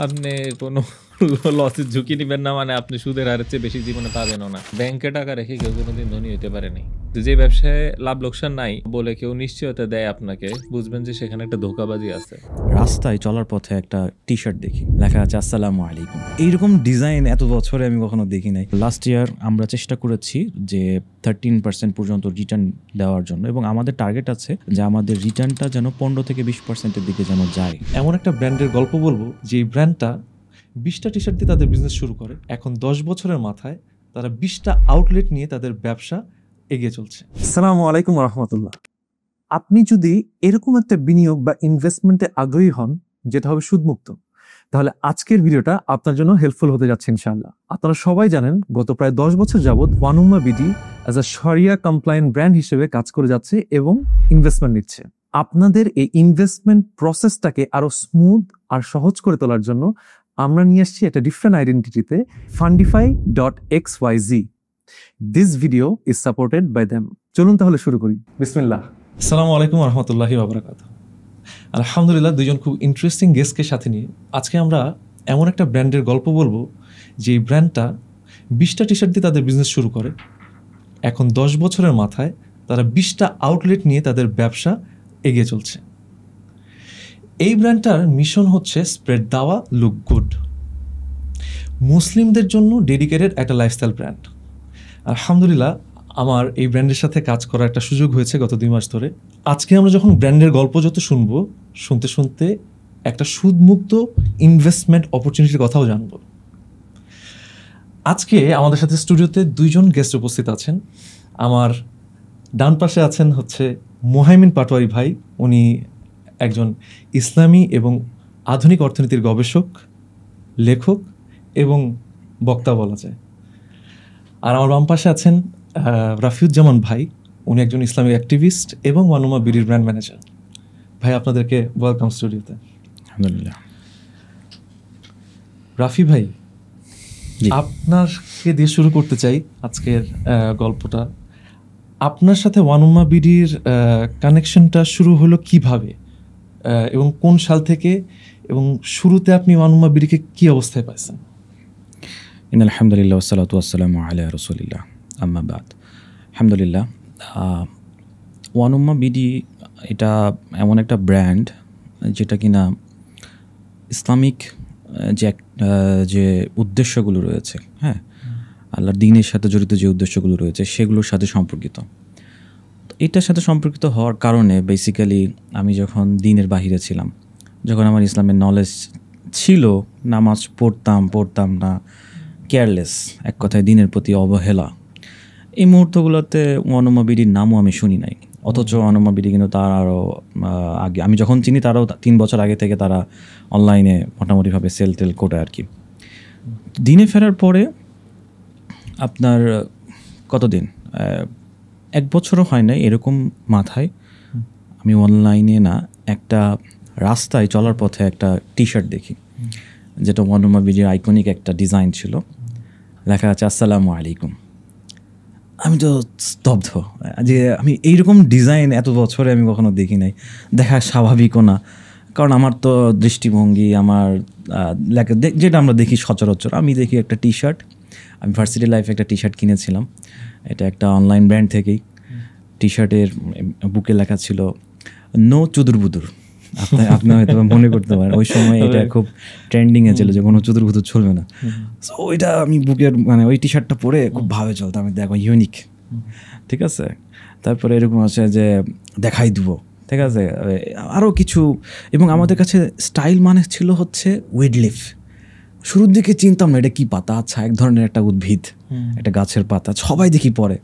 আপনি কোনো লসের ঝুঁকি নিবেন না, মানে আপনি সুদের হারের চেয়ে বেশি জীবনে পাবেনও না। ব্যাংকে টাকা রেখে কেউ কোনোদিন ধনী হইতে পারেনি। যে ব্যবসায় লাভ লোকসান নাই বলে কেউ নিশ্চয়তা দেয় আপনাকে, বুঝবেন যে সেখানে একটা ধোঁকাবাজি আছে। রাস্তায় চলার পথে একটা টি শার্ট দেখি, লেখা আছে আসসালামু আলাইকুম। এইরকম ডিজাইন এত বছরে আমি কখনো দেখি নাই। লাস্ট ইয়ার আমরা চেষ্টা করেছি যে 13% পর্যন্ত রিটার্ন দেওয়ার জন্য, এবং আমাদের টার্গেট আছে যে আমাদের রিটার্নটা যেন 15 থেকে 20%-এর দিকে যেন যায়। এমন একটা ব্র্যান্ডের গল্প বলবো যে এই ব্র্যান্ডটা 20টা টি শার্ট দিয়ে তাদের বিজনেস শুরু করে, এখন 10 বছরের মাথায় তারা 20টা আউটলেট নিয়ে তাদের ব্যবসা এগিয়ে চলছে। আসসালামু আলাইকুম রহমতুল্লাহ। আপনি যদি এরকম একটা বিনিয়োগ বা ইনভেস্টমেন্টে আগ্রহী হন যেটা হবে সুদমুক্ত, তাহলে আজকের ভিডিওটা আপনার জন্য হেল্পফুল হতে যাচ্ছে ইনশাআল্লাহ। আপনারা সবাই জানেন গত প্রায় 10 বছর যাবৎ one Ummah BD as a শরিয়া কমপ্লায়েন্ট ব্র্যান্ড হিসেবে কাজ করে যাচ্ছে এবং ইনভেস্টমেন্ট নিচ্ছে। আপনাদের এই ইনভেস্টমেন্ট প্রসেসটাকে আরো স্মুথ আর সহজ করে তোলার জন্য আমরা নিয়ে আসছি একটা different আইডেন্টিটিতে fundify.xyz। This video is supported by them. চলুন তাহলে শুরু করি। বিসমিল্লাহ। আসসালামু আলাইকুম রহমতুল্লাহি ওয়া বারাকাতুহু। আলহামদুলিল্লাহ, দুজন খুব ইন্টারেস্টিং গেস্টকে সাথে নিয়ে আজকে আমরা এমন একটা ব্র্যান্ডের গল্প বলবো যে এই ব্র্যান্ডটা 20টা টি শার্ট দিয়ে তাদের বিজনেস শুরু করে, এখন 10 বছরের মাথায় তারা 20টা আউটলেট নিয়ে তাদের ব্যবসা এগিয়ে চলছে। এই ব্র্যান্ডটার মিশন হচ্ছে স্প্রেড দাওয়া, লুক গুড। মুসলিমদের জন্য ডেডিকেটেড একটা লাইফস্টাইল ব্র্যান্ড। আলহামদুলিল্লাহ, আমার এই ব্র্যান্ডের সাথে কাজ করার একটা সুযোগ হয়েছে গত 2 মাস ধরে। আজকে আমরা যখন ব্র্যান্ডের গল্প যত শুনবো, শুনতে শুনতে একটা সুদমুক্ত ইনভেস্টমেন্ট অপরচুনিটির কথাও জানবো। আজকে আমাদের সাথে স্টুডিওতে 2 জন গেস্ট উপস্থিত আছেন। আমার ডান পাশে আছেন হচ্ছে মোহাইমিন পাটোয়ারি ভাই, উনি একজন ইসলামী এবং আধুনিক অর্থনীতির গবেষক, লেখক এবং বক্তা বলা যায়। আর আমার বাম পাশে আছেন রাফিউজ্জামান ভাই, উনি একজন ইসলামিক অ্যাক্টিভিস্ট এবং ওয়ান উম্মাহ বিডির ব্র্যান্ড ম্যানেজার। ভাই, আপনাদেরকে ওয়েলকাম স্টুডিওতে। আলহামদুলিল্লাহ। রাফি ভাই, আপনাকে দিয়ে শুরু করতে চাই আজকের গল্পটা। আপনার সাথে ওয়ান উম্মাহ বিডির কানেকশনটা শুরু হলো কিভাবে এবং কোন সাল থেকে, এবং শুরুতে আপনি ওয়ান উম্মাহ বিডিকে কি অবস্থায় পাইছেন? আলহামদুলিল্লাহ ওয়াসসালাতু ওয়াসসালামু আলা রাসূলিল্লাহ, আম্মা বাদ। আলহামদুলিল্লাহ, ওয়ান উম্মাহ বিডি এটা এমন একটা ব্র্যান্ড যেটা কিনা ইসলামিক যে উদ্দেশ্যগুলো রয়েছে, হ্যাঁ, আল্লাহর দ্বীনের সাথে জড়িত যে উদ্দেশ্যগুলো রয়েছে সেগুলোর সাথে সম্পর্কিত। এটার সাথে সম্পর্কিত হওয়ার কারণে বেসিক্যালি আমি যখন দ্বীনের বাহিরে ছিলাম, যখন আমার ইসলামের নলেজ ছিল, নামাজ পড়তাম না, কেয়ারলেস, এক কথায় দ্বীনের প্রতি অবহেলা, এই মুহূর্তগুলোতে ওয়ান উম্মাহ বিডির নামও আমি শুনি নাই। অথচ ওয়ান উম্মাহ বিডি কিন্তু তার আরও আগে, আমি যখন চিনি তারও 3 বছর আগে থেকে তারা অনলাইনে মোটামুটিভাবে সেল টেল করে আর কি। দিনে ফেরার পরে আপনার কতদিন, 1 বছরও হয় নাই এরকম মাথায়, আমি অনলাইনে না, একটা রাস্তায় চলার পথে একটা টি শার্ট দেখি, যেটা ওয়ান উম্মাহ বিডির আইকনিক একটা ডিজাইন ছিল, লেখা আছে আসসালামু আলাইকুম। আমি তো স্তব্ধ যে আমি এইরকম ডিজাইন এত বছরে আমি কখনো দেখি নাই, দেখা স্বাভাবিকও না, কারণ আমার তো দৃষ্টিভঙ্গি, আমার যেটা আমরা দেখি সচরাচর, আমি দেখি একটা টি শার্ট। আমি ভার্সিটি লাইফে একটা টি শার্ট কিনেছিলাম, এটা একটা অনলাইন ব্র্যান্ড থেকেই। টি শার্টের বুকে লেখা ছিল নো চুদুর-বুদুর। আপনি হয়তো মনে করতে পারেন ওই সময় এটা খুব ট্রেন্ডিংয়ে ছিল যে কোনো চুদুর-বুদুর চলবে না। সো ওইটা আমি বুকের, মানে ওই টি শার্টটা পরে খুব ভাবে চলতাম, আমি দেখো ইউনিক, ঠিক আছে। তারপরে এরকম আছে যে দেখাই দিব, ঠিক আছে, আরও কিছু। এবং আমাদের কাছে স্টাইল মানে ছিল হচ্ছে উইডলিফ। শুরুর দিকে চিনতাম না এটা কি পাতা, আচ্ছা এক ধরনের একটা উদ্ভিদ, একটা গাছের পাতা, সবাই দেখি পরে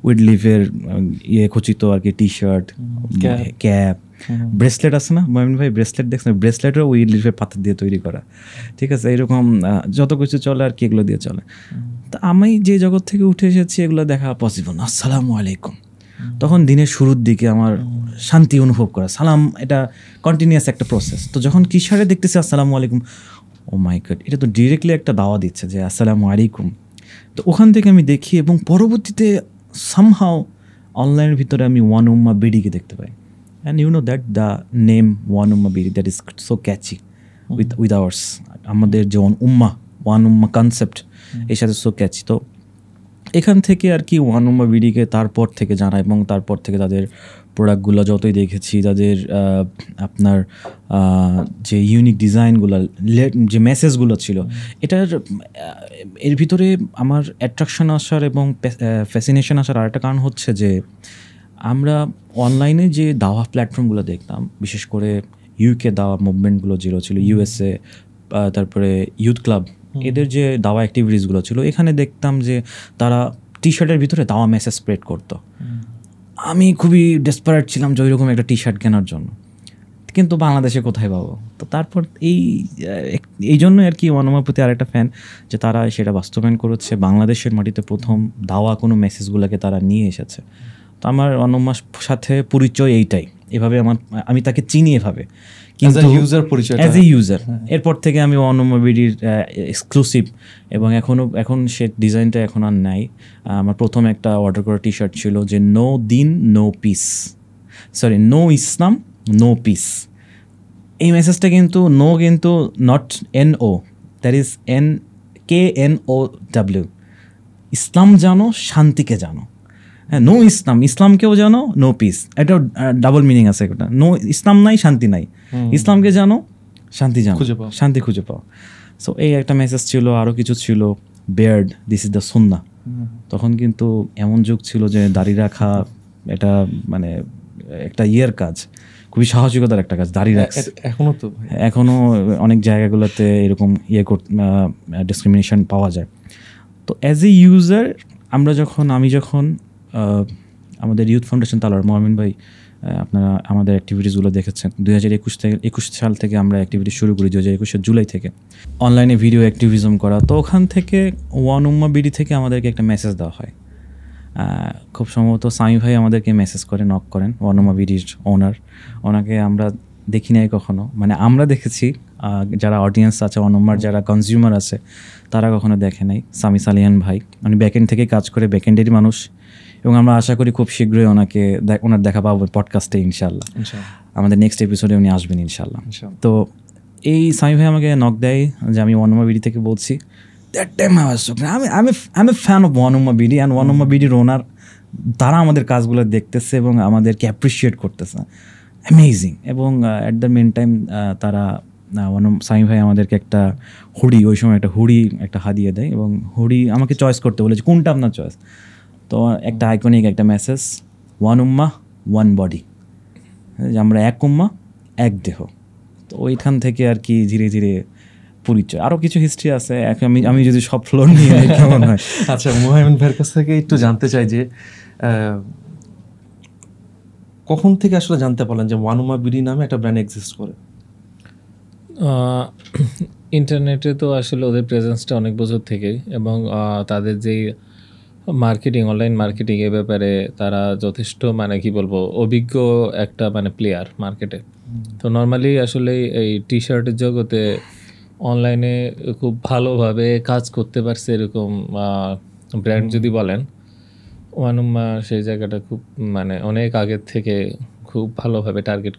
উইডলিফের খচিত আর কি টি শার্ট, ক্যাপ, ব্রেসলেট আছে না মমিন ভাই, ব্রেসলেট দেখছেন? ব্রেসলেটও উইডলিফের পাতা দিয়ে তৈরি করা, ঠিক আছে। এরকম যত কিছু চলে আর কি, এগুলো দিয়ে চলে। তা আমি যে জগৎ থেকে উঠে এসেছি এগুলো দেখা পসিবল না। আসসালামু আলাইকুম, তখন দিনের শুরুর দিকে আমার শান্তি অনুভব করা, সালাম, এটা কন্টিনিউয়াস একটা প্রসেস। তো যখন কিশারে দেখতেছি আসসালামু আলাইকুম, ও মাই গড, এটা তো ডিরেক্টলি একটা দাওয়া দিচ্ছে যে আসসালামু আলাইকুম। তো ওখান থেকে আমি দেখি, এবং পরবর্তীতে সামহাও অনলাইনের ভিতরে আমি ওয়ান উম্মাহ বিডিকে দেখতে পাই। And you know that the name One Ummah BD, that is so catchy with ours আমাদের যে ওয়ান উম্মা কনসেপ্ট এর সাথে সো ক্যাচি। তো এখান থেকে আর কি ওয়ান উম্মা বিডিকে তারপর থেকে জানা, এবং তারপর থেকে তাদের প্রোডাক্টগুলো যতই দেখেছি, তাদের আপনার যে ইউনিক ডিজাইনগুলো, যে মেসেজগুলো ছিল, এর ভিতরে আমার অ্যাট্রাকশন আসার এবং ফ্যাসিনেশন আসার আরেকটা কারণ হচ্ছে যে আমরা অনলাইনে যে দাওয়া প্ল্যাটফর্মগুলো দেখতাম, বিশেষ করে ইউকে দাওয়া মুভমেন্টগুলো যেগুলো ছিল, ইউএসএ, তারপরে ইউথ ক্লাব, এদের যে দাওয়া অ্যাক্টিভিটিসগুলো ছিল, এখানে দেখতাম যে তারা টি শার্টের ভিতরে দাওয়া মেসেজ স্প্রেড করতো। আমি খুবই ডেসপারেট ছিলাম যে ওইরকম একটা টি শার্ট কেনার জন্য, কিন্তু বাংলাদেশে কোথায় পাবো? তো তারপর এই জন্য আর কি ওয়ান উম্মার প্রতি আরেকটা ফ্যান, যে তারা সেটা বাস্তবায়ন করেছে, বাংলাদেশের মাটিতে প্রথম দাওয়া কোনো মেসেজগুলোকে তারা নিয়ে এসেছে। তো আমার ওয়ান উম্মার সাথে পরিচয় এইটাই, এভাবে আমি তাকে চিনি এভাবে, কিন্তু অ্যাজ এ ইউজার। এরপর থেকে আমি ওয়ান উম্মা বিডির এক্সক্লুসিভ, এবং এখন সে ডিজাইনটা এখন আর নাই। আমার প্রথম একটা অর্ডার করা টি শার্ট ছিল যে নো দিন নো পিস, সরি নো ইসলাম নো পিস। এই মেসেজটা কিন্তু not NO, that is KNOW, ইসলাম জানো, শান্তিকে জানো। হ্যাঁ, নো ইসলামকেও জানো, নো পিস, এটা ডাবল মিনিং আছে। একটা নো ইসলাম নাই, শান্তি নাই, ইসলামকে জানো, শান্তি জানো, শান্তি খুঁজে পাও। সো এই একটা মেসেজ ছিল, আরও কিছু ছিল, বেয়ার্ড, দিস ইজ দ্য সুন্নাহ। তখন কিন্তু এমন যুগ ছিল যে দাড়ি রাখা এটা মানে একটা কাজ, খুবই সাহসিকতার একটা কাজ, দাড়ি রাখছে। এখনও অনেক জায়গাগুলোতে এরকম ডিসক্রিমিনেশন পাওয়া যায়। তো অ্যাজ এ ইউজার আমি যখন আমাদের ইউথ ফাউন্ডেশন তালোয়ার, মোহামিন ভাই আপনারা আমাদের অ্যাক্টিভিটিসগুলো দেখেছেন, 2021 সাল থেকে আমরা অ্যাক্টিভিটি শুরু করি, 2021 জুলাই থেকে অনলাইনে ভিডিও অ্যাক্টিভিজম করা। তো ওখান থেকে ওয়ান উম্মা বিডি থেকে আমাদেরকে একটা মেসেজ দেওয়া হয়। খুব সম্ভবত সামি ভাই আমাদেরকে মেসেজ করে নক করেন, ওয়ান উম্মা বিডির ওনার। ওনাকে আমরা দেখি নাই কখনো, মানে আমরা দেখেছি, যারা অডিয়েন্স আছে, ওয়ান উম্মার যারা কনজিউমার আছে, তারা কখনো দেখে নাই। সামি সালিয়ান ভাই উনি ব্যাকএন্ড থেকে কাজ করে, ব্যাকএন্ডেরই মানুষ, এবং আমরা আশা করি খুব শীঘ্রই ওনার দেখা পাবো পডকাস্টে ইনশাল্লাহ। আমাদের নেক্সট এপিসোডে উনি আসবেন ইনশাল্লাহ। তো এই সামি ভাই আমাকে নক দেয় যে আমি ওয়ান উম্মা বিডি থেকে বলছি। দ্যাট টাইম আমি এ fan of one Umma BD, and one উম্মা বিডির ওনার, তারা আমাদের কাজগুলো দেখতেছে এবং আমাদেরকে অ্যাপ্রিসিয়েট করতেছে, অ্যামেজিং। এবং অ্যাট দ্য মেন টাইম তারা সামি ভাই আমাদেরকে একটা হুডি, ওই সময় একটা হাদিয়া দেয়, এবং হুডি আমাকে চয়েস করতে বলেছে, কোনটা আপনার চয়েস। তো একটা আইকনিক একটা মেসেজ, ওয়ান উম্মাহ ওয়ান বডি, আমরা এক উম্মাহ এক দেহ। তো ওইখান থেকে আর কি ধীরে ধীরে পরিচয়, আরও কিছু হিস্ট্রি আছে, আমি যদি সব ফ্লোর নিয়ে কেমন হয়। আচ্ছা, মোহামিন ভাইয়ের কাছ থেকে একটু জানতে চাই যে কখন থেকে আসলে জানতে পারলেন যে ওয়ান উম্মাহ বিডি নামে একটা ব্র্যান্ড এক্সিস্ট করে? ইন্টারনেটে তো আসলে ওদের প্রেজেন্সটা অনেক বছর থেকেই, এবং তাদের যেই মার্কেটিং, অনলাইন মার্কেটিং, এ ব্যাপারে তারা যথেষ্ট মানে কি বলবো অভিজ্ঞ একটা মানে প্লেয়ার মার্কেটে। তো নর্মালি আসলে এই টি শার্টের জগতে অনলাইনে খুব ভালোভাবে কাজ করতে পারছে এরকম ব্র্যান্ড যদি বলেন, ওয়ান উম্মাহ সেই জায়গাটা খুব মানে অনেক আগের থেকে খুব ভালোভাবে টার্গেট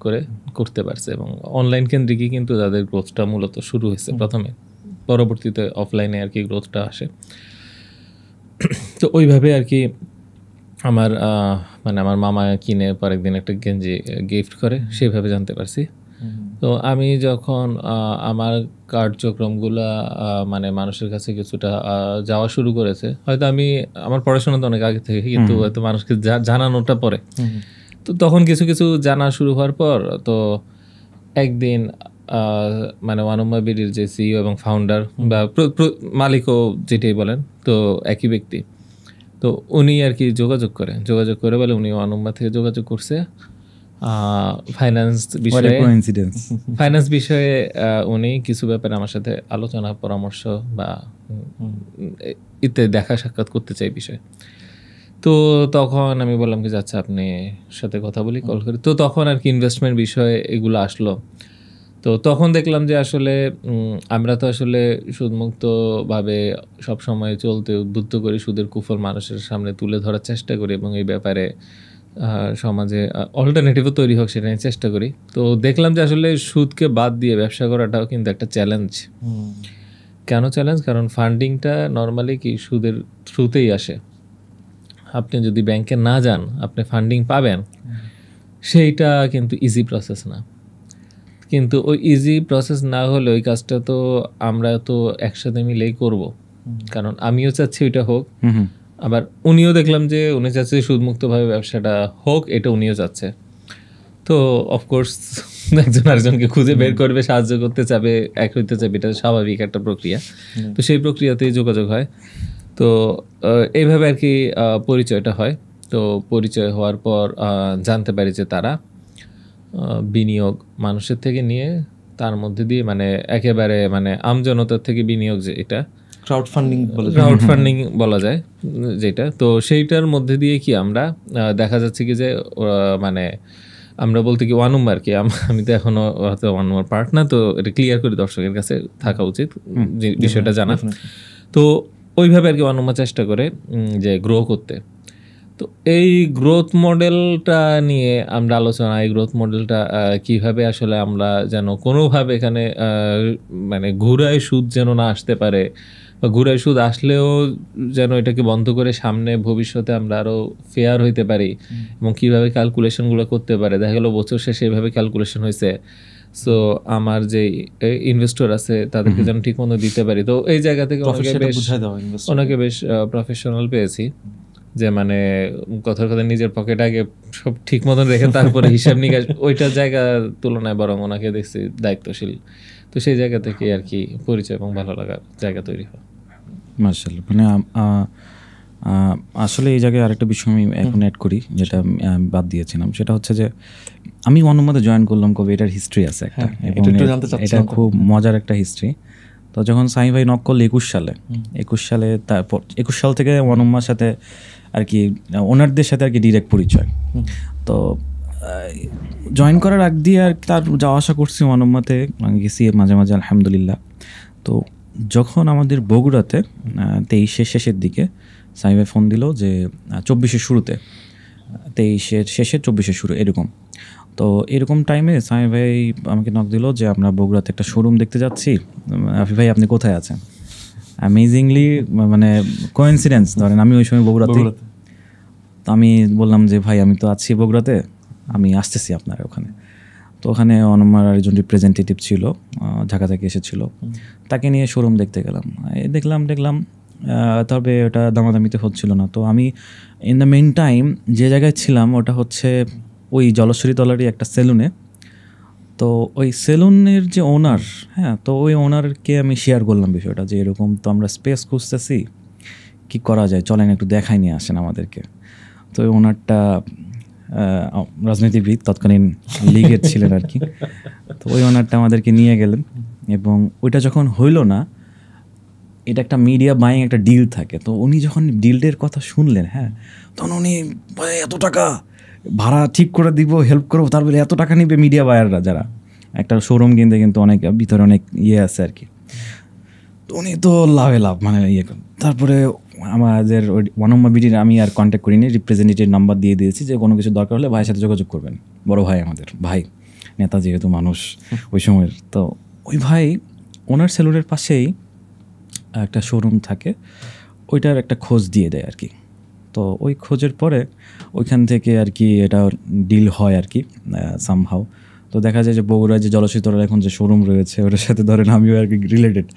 করতে পারছে, এবং অনলাইন কেন্দ্রিকই কিন্তু তাদের গ্রোথটা মূলত শুরু হয়েছে প্রথমে, পরবর্তীতে অফলাইনে আর কি গ্রোথটা আসে। তো ওইভাবে আর কি আমার মামা কিনে পরের দিন একটা গেঞ্জি গিফট করে, সেভাবে জানতে পারছি। তো আমি যখন আমার কার্যক্রমগুলা মানে মানুষের কাছে কিছুটা যাওয়া শুরু করেছে, হয়তো আমার পড়াশোনা তো অনেক আগে থেকে, কিন্তু হয়তো মানুষকে জানানোটা পরে। তো তখন কিছু কিছু জানা শুরু হওয়ার পর তো একদিন মানে ওয়ান উম্মাহ বিডির যে সিইও এবং ফাউন্ডার বা মালিকও যেটাই বলেন, তো একই ব্যক্তি, তো উনি আর কি যোগাযোগ করে বলে উনি ওয়ান উম্মাহ থেকে যোগাযোগ করছে ফাইন্যান্স বিষয়ে উনি কিছু ব্যাপারে আমার সাথে আলোচনা পরামর্শ বা ইত্যাদি দেখা সাক্ষাৎ করতে চাই বিষয়। তো তখন আমি বললাম কি আচ্ছা আপনি সাথে কথা বলি, কল করি। তো তখন আর কি ইনভেস্টমেন্ট বিষয়ে এগুলো আসলো। তো তখন দেখলাম যে আসলে আমরা তো আসলে সুদমুক্তভাবে সবসময় চলতে উদ্বুদ্ধ করি, সুদের কুফল মানুষের সামনে তুলে ধরার চেষ্টা করি, এবং এই ব্যাপারে সমাজে অল্টারনেটিভও তৈরি হোক সেটা নিয়ে চেষ্টা করি। তো দেখলাম যে আসলে সুদকে বাদ দিয়ে ব্যবসা করাটাও কিন্তু একটা চ্যালেঞ্জ। কেন চ্যালেঞ্জ? কারণ ফান্ডিংটা নর্মালি কি সুদের থ্রুতেই আসে। আপনি যদি ব্যাংকে না যান আপনি ফান্ডিং পাবেন, সেইটা কিন্তু ইজি প্রসেস না। কিন্তু ওই ইজি প্রসেস না হলে ওই কাজটা তো আমরা তো একসাথে মিলেই করব, কারণ আমিও চাচ্ছি ওইটা হোক, আবার উনিও দেখলাম যে উনি চাচ্ছে সুদমুক্তভাবে ব্যবসাটা হোক, এটা উনিও চাচ্ছে। তো অফকোর্স একজন আরেকজনকে খুঁজে বের করবে, সাহায্য করতে চাবে, এক হইতে চাবে, এটা স্বাভাবিক একটা প্রক্রিয়া। তো সেই প্রক্রিয়াতেই যোগাযোগ হয়। তো এইভাবে আর কি পরিচয়টা হয়। তো পরিচয় হওয়ার পর জানতে পারি যে তারা বিনিয়োগ মানুষের থেকে নিয়ে তার মধ্যে দিয়ে মানে একেবারে মানে আমজনতার থেকে বিনিয়োগ, যে এটা ক্রাউড ফান্ডিং বলা যায় যেটা, তো সেইটার মধ্যে দিয়ে কি আমরা দেখা যাচ্ছে কি যে মানে আমরা বলতে কি ওয়ান নম্বর কি, আমি তো এখনো হয়তো ওয়ান নম্বর পার্ট না, তো এটা ক্লিয়ার করে দর্শকের কাছে থাকা উচিত বিষয়টা জানা। তো ওইভাবে আর কি ওয়ান নম্বর চেষ্টা করে যে গ্রো করতে। তো এই গ্রোথ মডেলটা নিয়ে আমরা আলোচনা, এই গ্রোথ মডেলটা কিভাবে আসলে আমরা যেন কোনোভাবে এখানে মানে ঘুরায় সুদ যেন না আসতে পারে, বা ঘুরায় সুদ আসলেও যেন এটাকে বন্ধ করে সামনে ভবিষ্যতে আমরা আরও ফেয়ার হইতে পারি, এবং কীভাবে ক্যালকুলেশনগুলো করতে পারে। দেখা গেলো বছর শেষে এভাবে ক্যালকুলেশন হয়েছে, সো আমার যে ইনভেস্টর আছে তাদেরকে যেন ঠিক মতো দিতে পারি। তো এই জায়গা থেকে ওনাকে বেশ প্রফেশনাল পেয়েছি, যে মানে কথার কথা নিজের পকেট আগে সব ঠিক মতন রেখে তারপরে হিসাব নিকাশ, ওইটার জায়গা তুলনায় বরং ওনাকে দেখছি দায়িত্বশীল। তো সেই জায়গা থেকে আর কি পরিচয় এবং ভালো লাগার জায়গা তৈরি হয়। মাশাআল্লাহ। মানে আসলে এই জায়গায় আরেকটা বিষয় আমি এখন অ্যাড করি, যেটা বাদ দিয়েছিলাম, সেটা হচ্ছে যে আমি অনুমতে জয়েন করলাম কবে, এটার হিস্ট্রি আছে একটা, এটা খুব মজার একটা হিস্ট্রি। তো যখন সাইম ভাই নক করলো 21 সালে, তারপর 21 সাল থেকে অনুম্মার সাথে আর কি ওনারদের সাথে আর কি ডিরেক্ট পরিচয়। তো জয়েন করার আগ দিয়ে আর তার যাওয়া আসা করছি অনুম্মাতে, আমি গেছি মাঝে মাঝে আলহামদুলিল্লাহ। তো যখন আমাদের বগুড়াতে 23-এর শেষের দিকে সাইম ভাই ফোন দিল যে 24-এর শুরুতে, 23-এর শেষে 24-এর শুরু এরকম। তো এরকম টাইমে সাইম ভাই আমাকে নক দিল যে আমরা বগুড়াতে একটা শোরুম দেখতে যাচ্ছি, আফি ভাই আপনি কোথায় আছেন? অ্যামেজিংলি মানে কোইন্সিডেন্স, ধরেন আমি ওই সময় বগুড়াতে। তো আমি বললাম যে ভাই আমি তো আছি বগুড়াতে, আমি আসতেছি আপনার ওখানে। তো ওখানে আমার আরেকজন রিপ্রেজেন্টেটিভ ছিল, ঢাকা থেকে এসেছিল, তাকে নিয়ে শোরুম দেখতে গেলাম। দেখলাম তবে ওটা দামাদামিতে হচ্ছিল না। তো আমি ইন দ্য মেইন টাইম যে জায়গায় ছিলাম ওটা হচ্ছে ওই জলশ্বরী তলারই একটা সেলুনে। তো ওই সেলুনের যে ওনার, হ্যাঁ, তো ওই ওনারকে আমি শেয়ার করলাম বিষয়টা, যে এরকম তো আমরা স্পেস খুঁজতেছি, কী করা যায়, চলেন একটু দেখাই নিয়ে আসেন আমাদেরকে। তো ওই ওনারটা রাজনীতিবিদ, তৎকালীন লীগের ছিলেন আর কি। তো ওই ওনারটা আমাদেরকে নিয়ে গেলেন, এবং ওইটা যখন হইল না, এটা একটা মিডিয়া বাইং একটা ডিল থাকে। তো উনি যখন ডিলটার কথা শুনলেন, হ্যাঁ, তখন উনি এত টাকা ভাড়া ঠিক করে দিব, হেল্প করবো, তারপরে এত টাকা নিবে মিডিয়া বায়াররা, যারা একটা শোরুম কিনতে কিন্তু অনেক ভিতরে অনেক ইয়ে আছে আর কি। তো উনি তো লাভ মানে ইয়ে। তারপরে আমাদের ওই ওয়ানম্মা বিডির আমি আর কন্ট্যাক্ট করিনি, রিপ্রেজেন্টেটিভ নাম্বার দিয়ে দিয়েছি যে কোনো কিছু দরকার হলে ভাইয়ের সাথে যোগাযোগ করবেন, বড় ভাই, আমাদের ভাই, নেতা যেহেতু মানুষ ওই সময়ের। তো ওই ভাই ওনার সেলুনের পাশেই একটা শোরুম থাকে, ওইটার একটা খোঁজ দিয়ে দেয় আর কি। তো ওই খোঁজের পরে ওইখান থেকে আর কি এটা ডিল হয় আর কি সামহাও। তো দেখা যায় যে বগুড়ায় যে জলশীতলার এখন যে শোরুম রয়েছে ওটার সাথে ধরেন আমিও আর কি রিলেটেড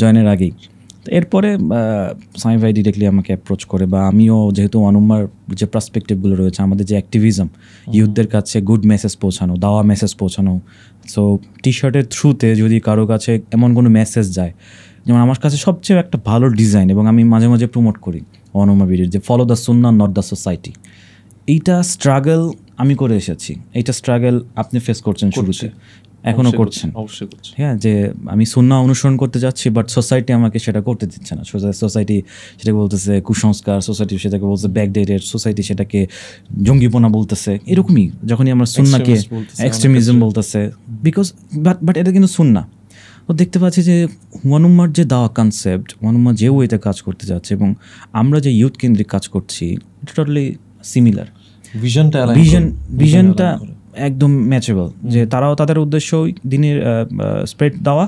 জয়েনের আগেই। তো এরপরে সামি ভাই ডিরেক্টলি আমাকে অ্যাপ্রোচ করে, বা আমিও যেহেতু অনুম্মার যে পার্সপেক্টিভগুলো রয়েছে, আমাদের যে অ্যাক্টিভিজম, ইউথদের কাছে গুড মেসেজ পৌঁছানো, দাওয়া মেসেজ পৌঁছানো, সো টি শার্টের থ্রুতে যদি কারো কাছে এমন কোনো মেসেজ যায়, যেমন আমার কাছে সবচেয়ে একটা ভালো ডিজাইন, এবং আমি মাঝে মাঝে প্রমোট করি অনুম্মা ভিডিওর, যে follow the Sunnah not the society. এইটা স্ট্রাগল আমি করে এসেছি, এইটা স্ট্রাগল আপনি ফেস করছেন শুরুতে, এখনও করছেন। হ্যাঁ, যে আমি সুন্নাহ অনুসরণ করতে যাচ্ছি, বাট সোসাইটি আমাকে সেটা করতে দিচ্ছে না। সোসাইটি সেটাকে বলতেছে কুসংস্কার, সোসাইটি সেটাকে বলছে ব্যাকডেটেড, সোসাইটি সেটাকে জঙ্গিপনা বলতেছে। এরকমই যখনই আমরা সুন্নাহকে এক্সট্রিমিজম বলতেছে, বিকজ বাট এটা কিন্তু সুন্নাহ। তো দেখতে পাচ্ছি যে ওয়ানুম্মার যে দাওয়া কনসেপ্ট, ওয়ানুম্মা যে ওয়েতে কাজ করতে যাচ্ছে, এবং আমরা যে ইউথ কেন্দ্রিক কাজ করছি, এটা টোটালি সিমিলার। ভিশনটা ভিশনটা একদম ম্যাচেবল, যে তারাও তাদের উদ্দেশ্য ওই দিনের স্প্রেড দেওয়া,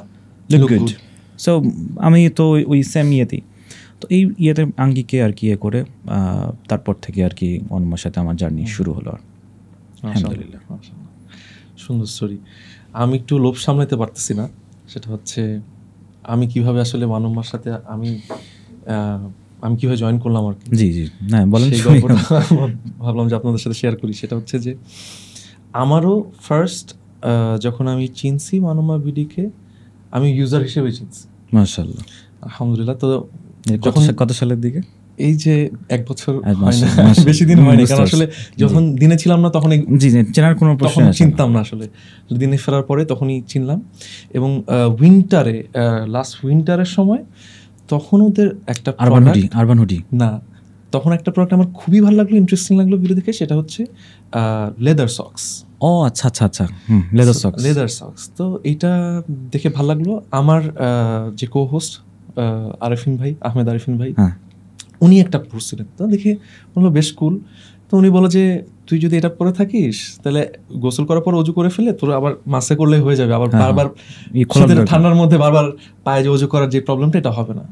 লুক গুড। সো আমি তো ওই সেম ইয়েতেই, তো এই ইয়েতে আঙ্গিকে আর কি করে তারপর থেকে আর কি অনুমার সাথে আমার জার্নি শুরু হলো। আলহামদুলিল্লাহ, সুন্দর স্টোরি। আমি একটু লোভ সামলাতে পারতেছি না, সেটা হচ্ছে আমি কিভাবে আসলে অনুমার সাথে আমি কিভাবে জয়েন করলাম আর কি। জি হ্যাঁ বলেন। ভাবলাম যে আপনাদের সাথে শেয়ার করি। সেটা হচ্ছে যে আমারও ফার্স্ট যখন আমি চিনছি অনুমা বিডিকে, আমি ইউজার হিসেবে চিনছি। মাশাআল্লাহ, আলহামদুলিল্লাহ। তো কত সালের দিকে? এই যে 1 বছর বেশি দিন হয়নি, কারণ আসলে যখন দিনে ছিলাম না তখন চেনার কোনো প্রশ্ন চিনতাম না। আসলে দিনে ফেরার পরে তখনই চিনলাম। এবং উইন্টারে, লাস্ট উইন্টারের সময় তখন ওদের একটা আরবান হুডি না, তখন একটা প্রোডাক্ট আমার খুবই ভালো লাগলো, ইন্টারেস্টিং লাগলো ভিডিও দেখে। সেটা হচ্ছে লেদার সক্স। ও আচ্ছা, লেদার সক্স। তো এইটা দেখে ভালো লাগলো। আমার যে কো হোস্ট আরেফিন ভাই, আহমেদ আরেফিন ভাই, উনি একটা পড়ছিলেন, তো দেখে বললো বেশ কুল। তো উনি বলো যে তুই যদি এটা পরে থাকিস তাহলে গোসল করার পর অজু করে ফেলে তোর আবার মাসে করলে হয়ে যাবে, আবার বারবার ঠান্ডার মধ্যে বারবার পায়ে যে অজু করার যে প্রবলেমটা, এটা হবে না।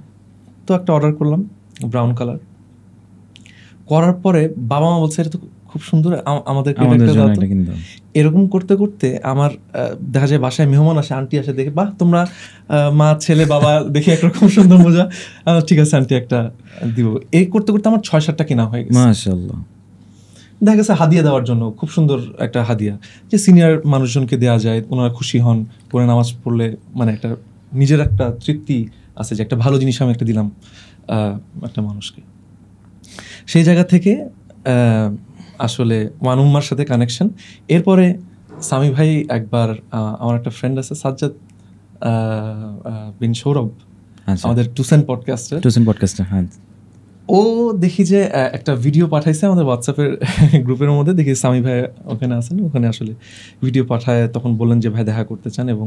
তো একটা অর্ডার করলাম ব্রাউন কালার। করার পরে বাবা মা বলছে এটা তো খুব সুন্দর, আমাদেরকে এরকম করতে করতে আমার দেখা যায় বাসায় মেহমান আসে, আন্টি আসে, দেখে বাহ তোমরা মা ছেলে বাবা দেখে একরকম সুন্দর মজা, ঠিক আছে আন্টি একটা দিব। এই করতে করতে আমার 6-7টা কেনা হয়ে গেছে। মাশাআল্লাহ। দেখা গেছে হাদিয়া দেওয়ার জন্য খুব সুন্দর একটা হাদিয়া, যে সিনিয়র মানুষজনকে দেওয়া যায়, ওনারা খুশি হন, পরে নামাজ পড়লে মানে একটা নিজের একটা তৃপ্তি আছে যে একটা ভালো জিনিস আমি একটা দিলাম একটা মানুষকে। সেই জায়গা থেকে আসলে ওয়ানুম্মার সাথে কানেকশন। এরপরে সামি ভাই একবার, আমার একটা ফ্রেন্ড আছে সাজ্জাদ বিন সৌরভ, আমাদের টুসেন পডকাস্টার, হ্যাঁ, ও দেখি যে একটা ভিডিও পাঠাইছে আমাদের হোয়াটসঅ্যাপের গ্রুপের মধ্যে, দেখি সামি ভাই ওখানে আছেন, ওখানে আসলে ভিডিও পাঠায়, তখন বললেন যে ভাই দেখা করতে চান। এবং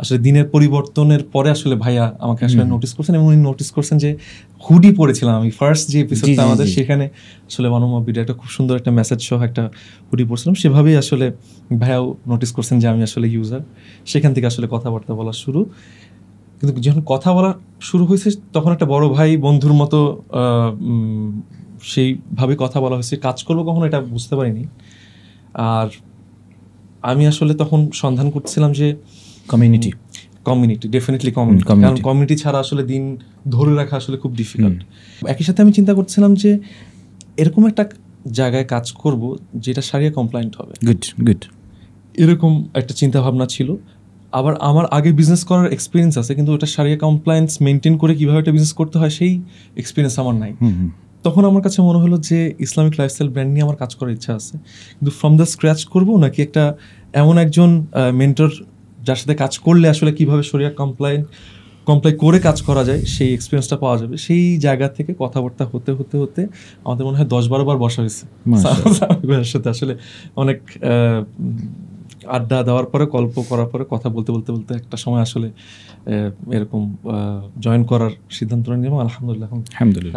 আসলে দিনের পরিবর্তনের পরে আসলে ভাইয়া আমাকে আসলে নোটিস করছেন, এবং উনি নোটিস করছেন যে হুডি পরেছিলাম আমি ফার্স্ট যে এপিসোডটা আমাদের, সেখানে আসলে অনুমা ভিডিও একটা খুব সুন্দর একটা মেসেজ সহ একটা হুডি পরছিলাম। সেভাবেই আসলে ভাইয়াও নোটিস করছেন যে আমি আসলে ইউজার। সেখান থেকে আসলে কথাবার্তা বলা শুরু। কিন্তু যখন কথা বলা শুরু হয়েছে তখন একটা বড় ভাই বন্ধুর মতো সেইভাবে কথা বলা হয়েছে। কাজ করবো কখনো এটা বুঝতে পারিনি। আর আমি আসলে তখন সন্ধান করছিলাম যে কমিউনিটি ডেফিনেটলি কমিউনিটি, কারণ কমিউনিটি ছাড়া আসলে দিন ধরে রাখা আসলে খুব ডিফিকাল্ট। একই সাথে আমি চিন্তা করছিলাম যে এরকম একটা জায়গায় কাজ করব যেটা শারিয়া কমপ্লায়েন্ট হবে, গুড এরকম একটা চিন্তা ভাবনা ছিল। আবার আমার আগে বিজনেস করার এক্সপিরিয়েন্স আছে, কিন্তু ওটা শারিয়া কমপ্লায়েন্স মেনটেন করে কীভাবে একটা বিজনেস করতে হয় সেই এক্সপিরিয়েন্স আমার নাই। তখন আমার কাছে মনে হলো যে ইসলামিক লাইফস্টাইল ব্র্যান্ড নিয়ে আমার কাজ করার ইচ্ছা আছে, কিন্তু ফ্রম দ্য স্ক্র্যাচ করবো নাকি একটা এমন একজন মেন্টর যার সাথে কাজ করলে আসলে কীভাবে শরিয়া কমপ্লাই করে কাজ করা যায় সেই এক্সপিরিয়েন্সটা পাওয়া যাবে। সেই জায়গা থেকে কথাবার্তা হতে হতে হতে আমাদের মনে হয় 10-12 বার বসা হয়েছে সাথে। আসলে অনেক আড্ডা দেওয়ার পরে, গল্প করার পরে, কথা বলতে বলতে বলতে একটা সময় আসলে এরকম জয়েন করার সিদ্ধান্ত নিলাম। আলহামদুলিল্লাহ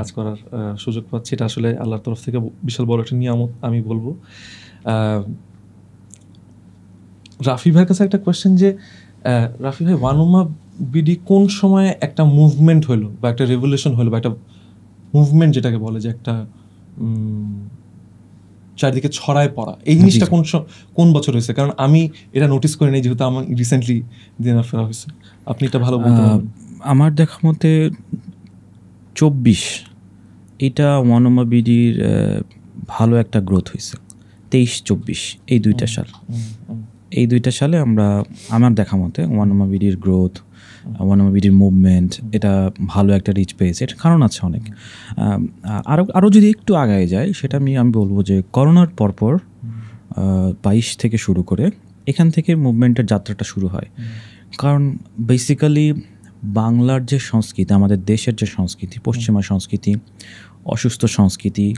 কাজ করার সুযোগ পাচ্ছি। এটা আসলে আল্লাহর তরফ থেকে বিশাল বড় একটা নিয়ামত আমি বলবো। রাফি ভাইয়ের কাছে একটা কোয়েশ্চেন, যে রাফি ভাই ওয়ানুমা বিডি কোন সময় একটা মুভমেন্ট হলো বা একটা রেভলিউশন হলো বা একটা মুভমেন্ট যেটাকে বলে যে একটা চারিদিকে ছড়ায় পড়া, এই জিনিসটা কোন বছর হয়েছে? কারণ আমি এটা নোটিস করি নাই, যেহেতু আমার রিসেন্টলি দিনার ফেরা হয়েছে। আপনি এটা ভালো বলতে পারবেন। আমার দেখা মতে 24 এটা ওয়ানুমা বিডির ভালো একটা গ্রোথ হয়েছে। 23-24 এই দুইটা সালে আমরা, আমার দেখা মতে ওয়ানুমা বিডির গ্রোথ, ওয়ানুমা বিডির মুভমেন্ট এটা ভালো একটা রিচ পেয়েছে। এটার কারণ আছে অনেক। আরও যদি একটু আগায় যায় সেটা আমি বলবো যে করোনার পরপর 22 থেকে শুরু করে এখান থেকে মুভমেন্টের যাত্রাটা শুরু হয়। কারণ বেসিক্যালি বাংলার যে সংস্কৃতি, আমাদের দেশের যে সংস্কৃতি, পশ্চিমা সংস্কৃতি, অসুস্থ সংস্কৃতি,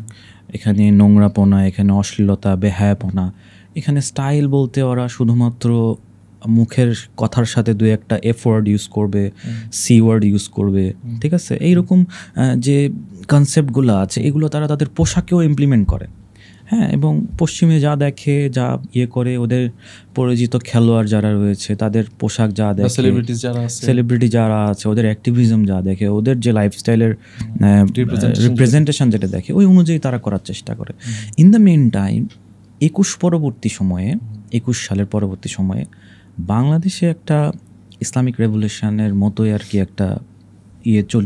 এখানে নোংরাপনা, এখানে অশ্লীলতা, বেহায়াপনা, এখানে স্টাইল বলতে ওরা শুধুমাত্র মুখের কথার সাথে 2-1টা এফ ওয়ার্ড ইউজ করবে, সি ওয়ার্ড ইউজ করবে, ঠিক আছে? এইরকম যে কনসেপ্টগুলো আছে এগুলো তারা তাদের পোশাকেও ইমপ্লিমেন্ট করে। হ্যাঁ, এবং পশ্চিমে যা দেখে, যা ইয়ে করে, ওদের পরিচিত খেলোয়াড় যারা রয়েছে তাদের পোশাক যা দেখে, সেলিব্রিটিস যারা আছে, সেলিব্রিটি যারা আছে, ওদের অ্যাক্টিভিজম যা দেখে, ওদের যে লাইফস্টাইলের রিপ্রেজেন্টেশন যেটা দেখে, ওই অনুযায়ী তারা করার চেষ্টা করে। ইন দ্য মেন টাইম 21 সালের পরবর্তী সময়ে বাংলাদেশে একটা ইসলামিক রেভলিউশনের মতোই আর কি একটা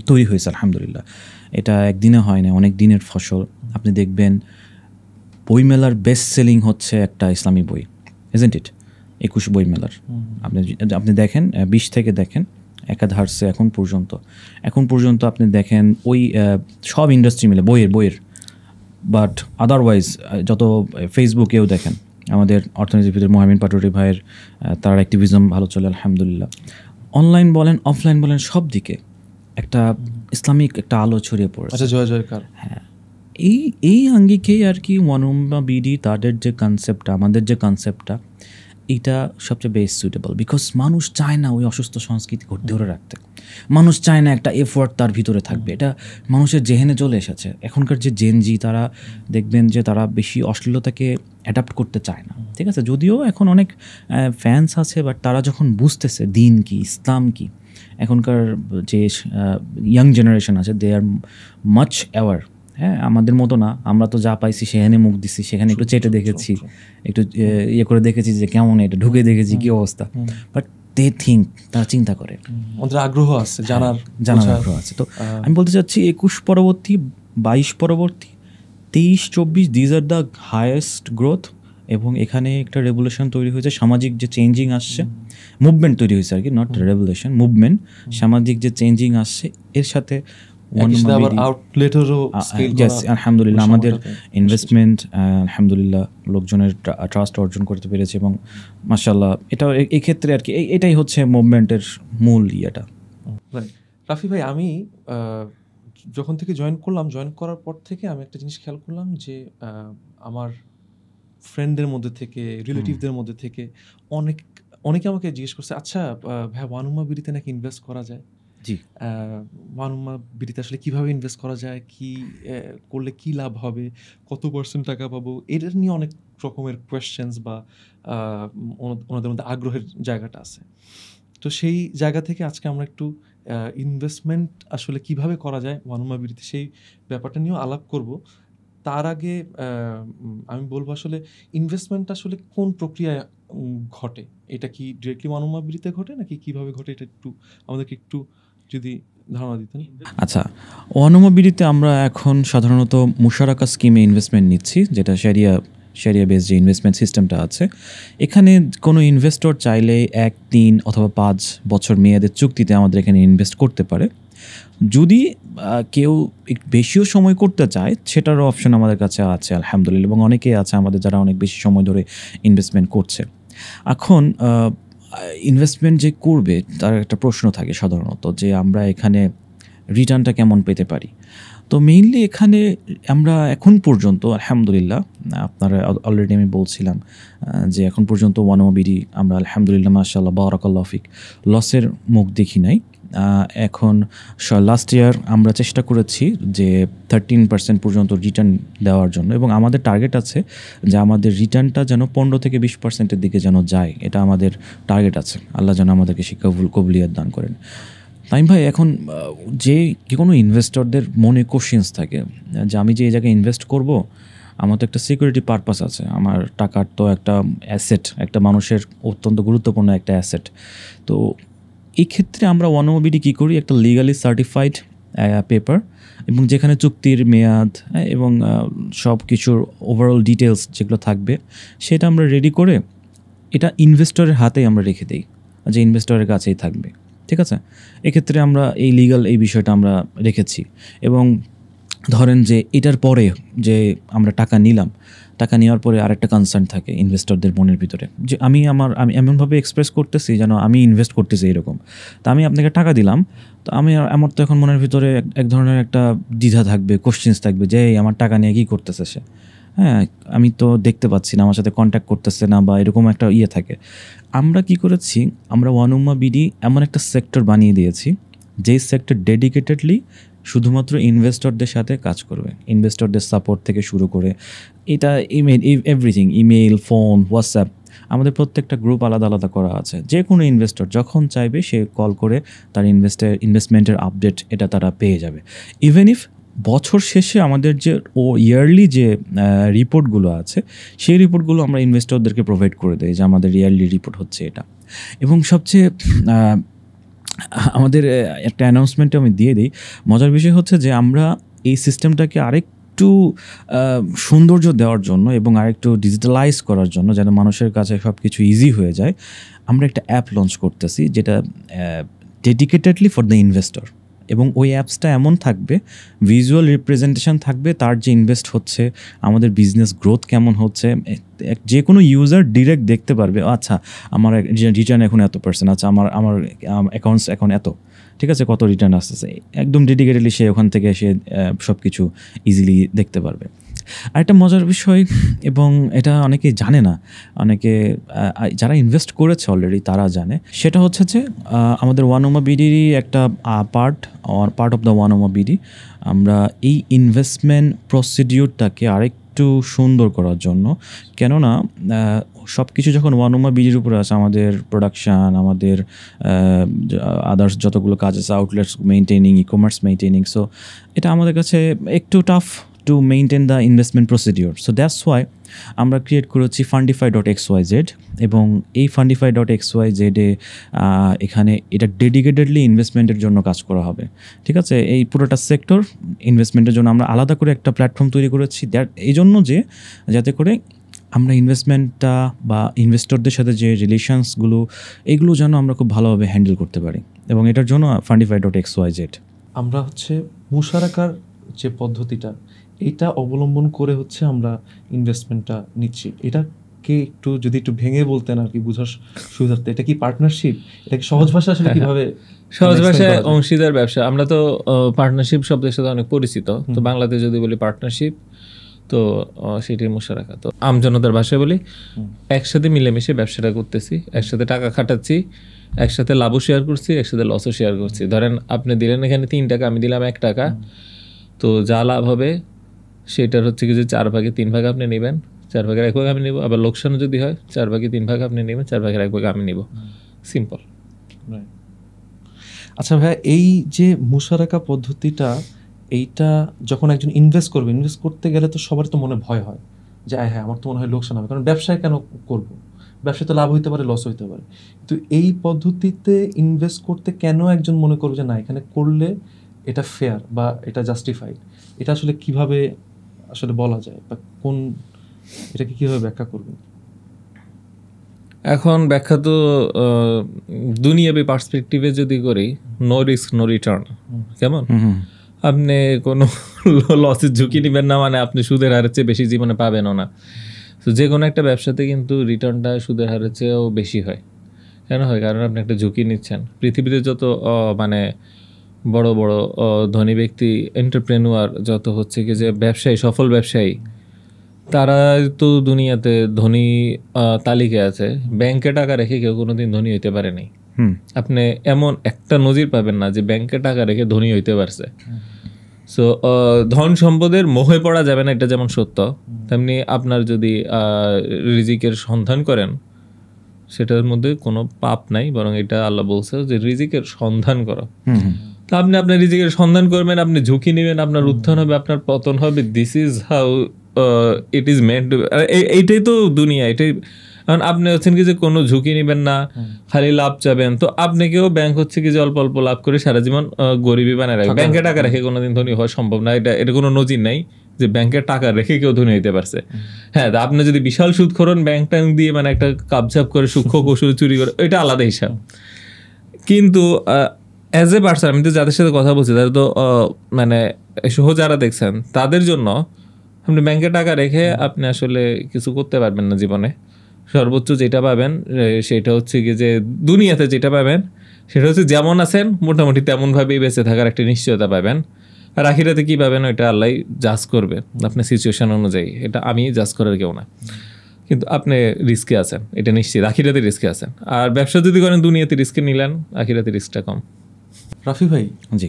তৈরি হয়েছে আলহামদুলিল্লাহ। এটা একদিনে হয় না, অনেক দিনের ফসল। আপনি দেখবেন বইমেলার বেস্ট সেলিং হচ্ছে একটা ইসলামী বই, ইজন্ট ইট? 21 বইমেলার আপনি দেখেন, 20 থেকে দেখেন একাধারসে এখন পর্যন্ত আপনি দেখেন ওই সব ইন্ডাস্ট্রি মিলে বইয়ের বাট আদারওয়াইজ যত ফেসবুকেও দেখেন আমাদের অর্থনীতিবিদ মোহাইমিন পাটোয়ারি ভাইয়ের তার অ্যাক্টিভিজম ভালো চলে আলহামদুলিল্লাহ। অনলাইন বলেন, অফলাইন বলেন, সব দিকে একটা ইসলামিক একটা আলো ছড়িয়ে পড়েছে। আচ্ছা, জয় জয়কার। হ্যাঁ, এই আঙ্গিকেই আর কি ওয়ানুম্মা বিডি তাদের যে কনসেপ্টটা, আমাদের যে কনসেপ্টটা, এটা সবচেয়ে বেস্ট সুইটেবল। বিকজ মানুষ চায় না ওই অসুস্থ সংস্কৃতি ধরে রাখতে, মানুষ চায় না একটা এফোর্ট তার ভিতরে থাকবে, এটা মানুষের জেহেনে চলে এসেছে। এখনকার যে জেনজি তারা দেখবেন যে তারা বেশি অশ্লীলতাকে অ্যাডাপ্ট করতে চায় না, ঠিক আছে? যদিও এখন অনেক ফ্যান্স আছে, বাট তারা যখন বুঝতেছে দিন কি, ইসলাম কি, এখনকার যে ইয়াং জেনারেশন আছে, দে আর মাচ অ্যাওয়ার। হ্যাঁ, আমাদের মতো না, আমরা তো যা পাইছি সেখানে মুখ দিচ্ছি, সেখানে একটু চেটে দেখেছি, একটু ইয়ে করে দেখেছি যে কেমন, এটা ঢুকে দেখেছি কী অবস্থা। বাট দে থিঙ্ক, তারা চিন্তা করে, ওদের আগ্রহ আছে, জানার আগ্রহ আছে। তো আমি বলতে চাচ্ছি 21 পরবর্তী, 22 পরবর্তী, 23-24 these are the highest growth. এবং এখানে একটা রেভলিউশন তৈরি হয়েছে, সামাজিক যে চেঞ্জিং আসছে, মুভমেন্ট তৈরি হয়েছে আর কি, নট রেভলিউশন, মুভমেন্ট। সামাজিক যে চেঞ্জিং আসছে এর সাথে আলহামদুলিল্লাহ আমাদের ইনভেস্টমেন্ট আলহামদুলিল্লাহ লোকজনের ট্রাস্ট অর্জন করতে পেরেছে। এবং মাশাআল্লাহ এটা এই ক্ষেত্রে আর কি এটাই হচ্ছে মুভমেন্টের মূল ইয়েটা। রাফি ভাই, আমি যখন থেকে জয়েন করার পর থেকে আমি একটা জিনিস খেয়াল করলাম যে আমার ফ্রেন্ডদের মধ্যে থেকে, রিলেটিভদের মধ্যে থেকে অনেকে আমাকে জিজ্ঞেস করছে, আচ্ছা ভাই, ওয়ানুম্মা বিডিতে নাকি ইনভেস্ট করা যায়? জি, ওয়ানুম্মা বিডিতে আসলে কিভাবে ইনভেস্ট করা যায়, কি করলে কি লাভ হবে, কত % টাকা পাবো, এটা নিয়ে অনেক রকমের কোয়েশ্চেন্স বা ওনাদের মধ্যে আগ্রহের জায়গাটা আছে। তো সেই জায়গা থেকে আজকে আমরা একটু ইনভেস্টমেন্ট আসলে কিভাবে করা যায় ওয়ানুম্মা বিডিতে, সেই ব্যাপারটা নিয়েও আলাপ করব। তার আগে আমি বলবো আসলে ইনভেস্টমেন্ট আসলে কোন প্রক্রিয়ায় ঘটে, এটা কি ডিরেক্টলি ওয়ানুম্মা বিডিতে ঘটে নাকি কিভাবে ঘটে, এটা একটু আমাদেরকে একটু যদি ধারণা দিতেন। আচ্ছা, ওয়ানুম্মা বিডিতে আমরা এখন সাধারণত মুশারাকা স্কিমে ইনভেস্টমেন্ট নিচ্ছি, যেটা শরিয়া বেস যে ইনভেস্টমেন্ট সিস্টেমটা আছে। এখানে কোনো ইনভেস্টর চাইলে 1, 3 অথবা 5 বছর মেয়াদের চুক্তিতে আমাদের এখানে ইনভেস্ট করতে পারে। যদি কেউ একটু বেশিও সময় করতে চায়, সেটারও অপশন আমাদের কাছে আছে আলহামদুলিল্লাহ, এবং অনেকেই আছে আমাদের যারা অনেক বেশি সময় ধরে ইনভেস্টমেন্ট করছে। এখন ইনভেস্টমেন্ট যে করবে তার একটা প্রশ্ন থাকে সাধারণত, যে আমরা এখানে রিটার্নটা কেমন পেতে পারি। তো মেইনলি এখানে আমরা এখন পর্যন্ত আলহামদুলিল্লাহ, আপনারা অলরেডি আমি বলছিলাম যে এখন পর্যন্ত ওয়ানুম্মা বিডি আমরা আলহামদুলিল্লাহ মাশাআল্লাহ বারাকাল্লাহু ফিক লসের মুখ দেখি নাই। এখন লাস্ট ইয়ার আমরা চেষ্টা করেছি যে 13% পর্যন্ত রিটার্ন দেওয়ার জন্য, এবং আমাদের টার্গেট আছে যে আমাদের রিটার্নটা যেন 15-20%-এর দিকে যেন যায়, এটা আমাদের টার্গেট আছে। আল্লাহ যেন আমাদেরকে সেই কবুলিয়াত দান করেন। তাই ভাই, এখন যে কোনো ইনভেস্টরদের মনে কোশ্চেন্স থাকে যে আমি যে এই জায়গায় ইনভেস্ট করব, আমার তো একটা সিকিউরিটি পারপাস আছে, আমার টাকার তো একটা অ্যাসেট, একটা মানুষের অত্যন্ত গুরুত্বপূর্ণ একটা অ্যাসেট। তো এই ক্ষেত্রে আমরা ওয়ানুম্মা বিডি কী করি, একটা লিগালি সার্টিফাইড পেপার, এবং যেখানে চুক্তির মেয়াদ এবং সব কিছুর ওভারঅল ডিটেলস যেগুলো থাকবে সেটা আমরা রেডি করে এটা ইনভেস্টরের হাতেই আমরা রেখে দিই, যে ইনভেস্টরের কাছেই থাকবে, ঠিক আছে? এক্ষেত্রে আমরা এই লিগাল এই বিষয়টা আমরা রেখেছি। এবং ধরেন যে এটার পরে যে আমরা টাকা নিলাম, টাকা নেওয়ার পরে আরেকটা কনসার্ন থাকে ইনভেস্টরদের মনের ভিতরে, যে আমি এমনভাবে এক্সপ্রেস করতেছি যেন আমি ইনভেস্ট করতেছি এরকম। তো আমি আপনাকে টাকা দিলাম, তো আমার তো এখন মনের ভিতরে এক ধরনের একটা দ্বিধা থাকবে, কোশ্চেন্স থাকবে যে আমার টাকা নিয়ে কী করতেছে সে, হ্যাঁ আমি তো দেখতে পাচ্ছি না, আমার সাথে কন্ট্যাক্ট করতেছে না, বা এরকম একটা থাকে। আমরা কি করেছি, আমরা ওয়ানুম্মা বিডি এমন একটা সেক্টর বানিয়ে দিয়েছি যেই সেক্টর ডেডিকেটেডলি শুধুমাত্র ইনভেস্টরদের সাথে কাজ করবে, ইনভেস্টরদের সাপোর্ট থেকে শুরু করে এটা email, everything, email, phone, WhatsApp, আমাদের প্রত্যেকটা গ্রুপ আলাদা আলাদা করা আছে। যে কোনো ইনভেস্টর যখন চাইবে সে কল করে তার ইনভেস্টমেন্টের আপডেট এটা তারা পেয়ে যাবে। ইভেন ইফ বছর শেষে আমাদের যে ইয়ারলি যে রিপোর্টগুলো আছে সেই রিপোর্টগুলো আমরা ইনভেস্টরদেরকে প্রোভাইড করে দেই যে আমাদের ইয়ারলি রিপোর্ট হচ্ছে এটা। এবং সবচেয়ে আমাদের একটা অ্যানাউন্সমেন্টে আমি দিয়ে দিই, মজার বিষয় হচ্ছে যে আমরা এই সিস্টেমটাকে আরেকটু সৌন্দর্য দেওয়ার জন্য এবং আরেকটু ডিজিটালাইজ করার জন্য, যেন মানুষের কাছে সব কিছু ইজি হয়ে যায়, আমরা একটা অ্যাপ লঞ্চ করতেছি যেটা ডেডিকেটেডলি ফর দ্য ইনভেস্টর। এবং ওই অ্যাপসটা এমন থাকবে, ভিজুয়াল রিপ্রেজেন্টেশন থাকবে তার যে ইনভেস্ট হচ্ছে, আমাদের বিজনেস গ্রোথ কেমন হচ্ছে, যে কোনো ইউজার ডিরেক্ট দেখতে পারবে, আচ্ছা আমার রিটার্ন এখন এত %, আচ্ছা আমার অ্যাকাউন্টস এখন এত, ঠিক আছে, কত রিটার্ন আসতেছে, একদম ডেডিকেটেডলি সে ওখান থেকে সে সব কিছু ইজিলি দেখতে পারবে। আরেকটা মজার বিষয়, এবং এটা অনেকে জানে না, অনেকে যারা ইনভেস্ট করেছে অলরেডি তারা জানে, সেটা হচ্ছে যে আমাদের ওয়ান ওমা বিডিরই একটা পার্ট অফ দ্য ওয়ান ওমা বিডি, আমরা এই ইনভেস্টমেন্ট প্রসিডিউরটাকে আরেকটু সুন্দর করার জন্য, কেননা সব কিছু যখন ওয়ান ওমা বিডির উপরে আছে, আমাদের প্রোডাকশান, আমাদের আদার্স যতগুলো কাজ আছে, outlets maintaining, e commerce maintaining, so এটা আমাদের কাছে একটু tough to maintain the investment procedure. So that's why আমরা ক্রিয়েট করেছি Fundify.xyz, এবং এই Fundify.xyz এ এখানে এটা ডেডিকেটেডলি ইনভেস্টমেন্টের জন্য কাজ করা হবে, ঠিক আছে। এই পুরোটা সেক্টর ইনভেস্টমেন্টের জন্য আমরা আলাদা করে একটা প্ল্যাটফর্ম তৈরি করেছি, এই জন্য যে যাতে করে আমরা ইনভেস্টমেন্টটা বা ইনভেস্টরদের সাথে যে রিলেশনসগুলো এগুলো যেন আমরা খুব ভালোভাবে হ্যান্ডেল করতে পারি, এবং এটার জন্য Fundify.xyz। আমরা মুশারাকার যে পদ্ধতিটা এটা অবলম্বন করে আমরা ইনভেস্টমেন্টটা নিচ্ছি, এটাকে একটু ভেঙে বলতেন আর কি বোঝার সুবিধার্থে। এটা কি পার্টনারশিপ? এটা কি সহজ ভাষা আসলে কিভাবে? সহজ ভাষায় অংশীদার ব্যবসা। আমরা তো পার্টনারশিপ শব্দের সাথে অনেক পরিচিত, তো বাংলাতে যদি বলি পার্টনারশিপ, তো সেটি মুশারাকা। তো আমজনতার ভাষায় বলি একসাথে মিলেমিশে ব্যবসাটা করতেছি, একসাথে টাকা খাটাচ্ছি, একসাথে লাভও শেয়ার করছি, একসাথে লসও শেয়ার করছি। ধরেন আপনি দিলেন এখানে 3 টাকা, আমি দিলাম 1 টাকা, তো যা লাভ হবে সেটার হচ্ছে কি যে 4 ভাগে 3 ভাগ আপনি নেবেন, 4 ভাগের 1 ভাগ আমি নেব। আবার লোকসান যদি হয় 4 ভাগে 3 ভাগ আপনি নেবেন, 4 ভাগের 1 ভাগ আমি নেব। সিম্পল। আচ্ছা ভাইয়া, এই যে মুশারাকা পদ্ধতিটা, এইটা যখন একজন ইনভেস্ট করতে গেলে তো সবার তো মনে ভয় হয় যে হ্যাঁ আমার তো মনে হয় লোকসান হবে, কারণ ব্যবসায় কেন করব, ব্যবসায় তো লাভ হইতে পারে, লস হইতে পারে। কিন্তু এই পদ্ধতিতে ইনভেস্ট করতে কেন একজন মনে করবে যে না এখানে করলে এটা ফেয়ার বা এটা জাস্টিফাইড, এটা আসলে কিভাবে আসলে বলা যায়, বা এটাকে কিভাবে ব্যাখ্যা করবেন? এখন ব্যাখ্যা তো দুনিয়াবি পার্সপেক্টিভে যদি করি, নো রিস্ক নো রিটার্ন। কেমন? আপনি কোনো লসের ঝুঁকি নেবেন না, মানে আপনি সুদের হারের চেয়ে বেশি জীবনে পাবেনও না। তো যে কোনো একটা ব্যবসাতে কিন্তু রিটার্নটা সুদের হারের চেয়েও বেশি হয়। কেন হয়? কারণ আপনি একটা ঝুঁকি নিচ্ছেন। পৃথিবীতে যত মানে বড় বড় ধনী ব্যক্তি, এন্টারপ্রেনুয়ার যত হচ্ছে কি যে ব্যবসায়ী, সফল ব্যবসায়ী, তারা তো দুনিয়াতে ধনী তালিকায় আছে। ব্যাংকে টাকা রেখে কেউ কোনোদিন ধনী হইতে পারে নাই। আপনি এমন একটা নজির পাবেন না যে ব্যাংকে টাকা রেখে ধনী হইতে পারছে। সো ধন সম্পদের মোহে পড়া যাবে না, এটা যেমন সত্য, তেমনি আপনার যদি রিজিকের সন্ধান করেন সেটার মধ্যে কোনো পাপ নাই, বরং এটা আল্লাহ বলছে যে রিজিকের সন্ধান করো। তো আপনি আপনার রিজিকের সন্ধান করবেন, আপনি ঝুঁকি নেবেন, আপনার উত্থান হবে, আপনার পতন হবে। This is how it is meant two. এইটাই তো দুনিয়া, এটাই। কারণ আপনি হচ্ছেন কি যে কোনো ঝুঁকি নেবেন না, খালি লাভ চাবেন, তো আপনাকেও ব্যাংক হচ্ছে কি যে অল্প অল্প লাভ করে সারা জীবন গরিবই বানায় রাখবে। ব্যাংকে টাকা রেখে কোনোদিন ধনী হওয়া সম্ভব না। এটা কোনো নজির নাই যে ব্যাংকে টাকা রেখে কেউ ধনী হইতে পারছে। হ্যাঁ, আপনি যদি বিশাল সুদ খোরেন, ব্যাংক ট্যাঙ্ক দিয়ে মানে একটা কাবজাব করে সূক্ষ্ম কৌশল চুরি করে, এটা আলাদা হিসাব। কিন্তু অ্যাজ এ পার্সন, আমি তো যাদের সাথে কথা বলছি তাদের তো মানে সহ যারা দেখছেন, তাদের জন্য আপনি ব্যাংকে টাকা রেখে আপনি আসলে কিছু করতে পারবেন না জীবনে। সর্বোচ্চ যেটা পাবেন সেটা হচ্ছে কি যে দুনিয়াতে যেটা পাবেন সেটা হচ্ছে যেমন আছেন মোটামুটি তেমনভাবেই বেঁচে থাকার একটা নিশ্চয়তা পাবেন। আর আখিরাতে কী পাবেন ওইটা আল্লাহ জাজ করবে আপনার সিচুয়েশন অনুযায়ী, এটা আমি জাজ করার কেউ না। কিন্তু আপনি রিস্কে আছেন, এটা নিশ্চিত, আখিরাতে রিস্কে আছেন। আর ব্যবসা যদি করেন দুনিয়াতে রিস্কে নিলেন, আখিরাতে রিস্কটা কম। রাফি ভাই, জি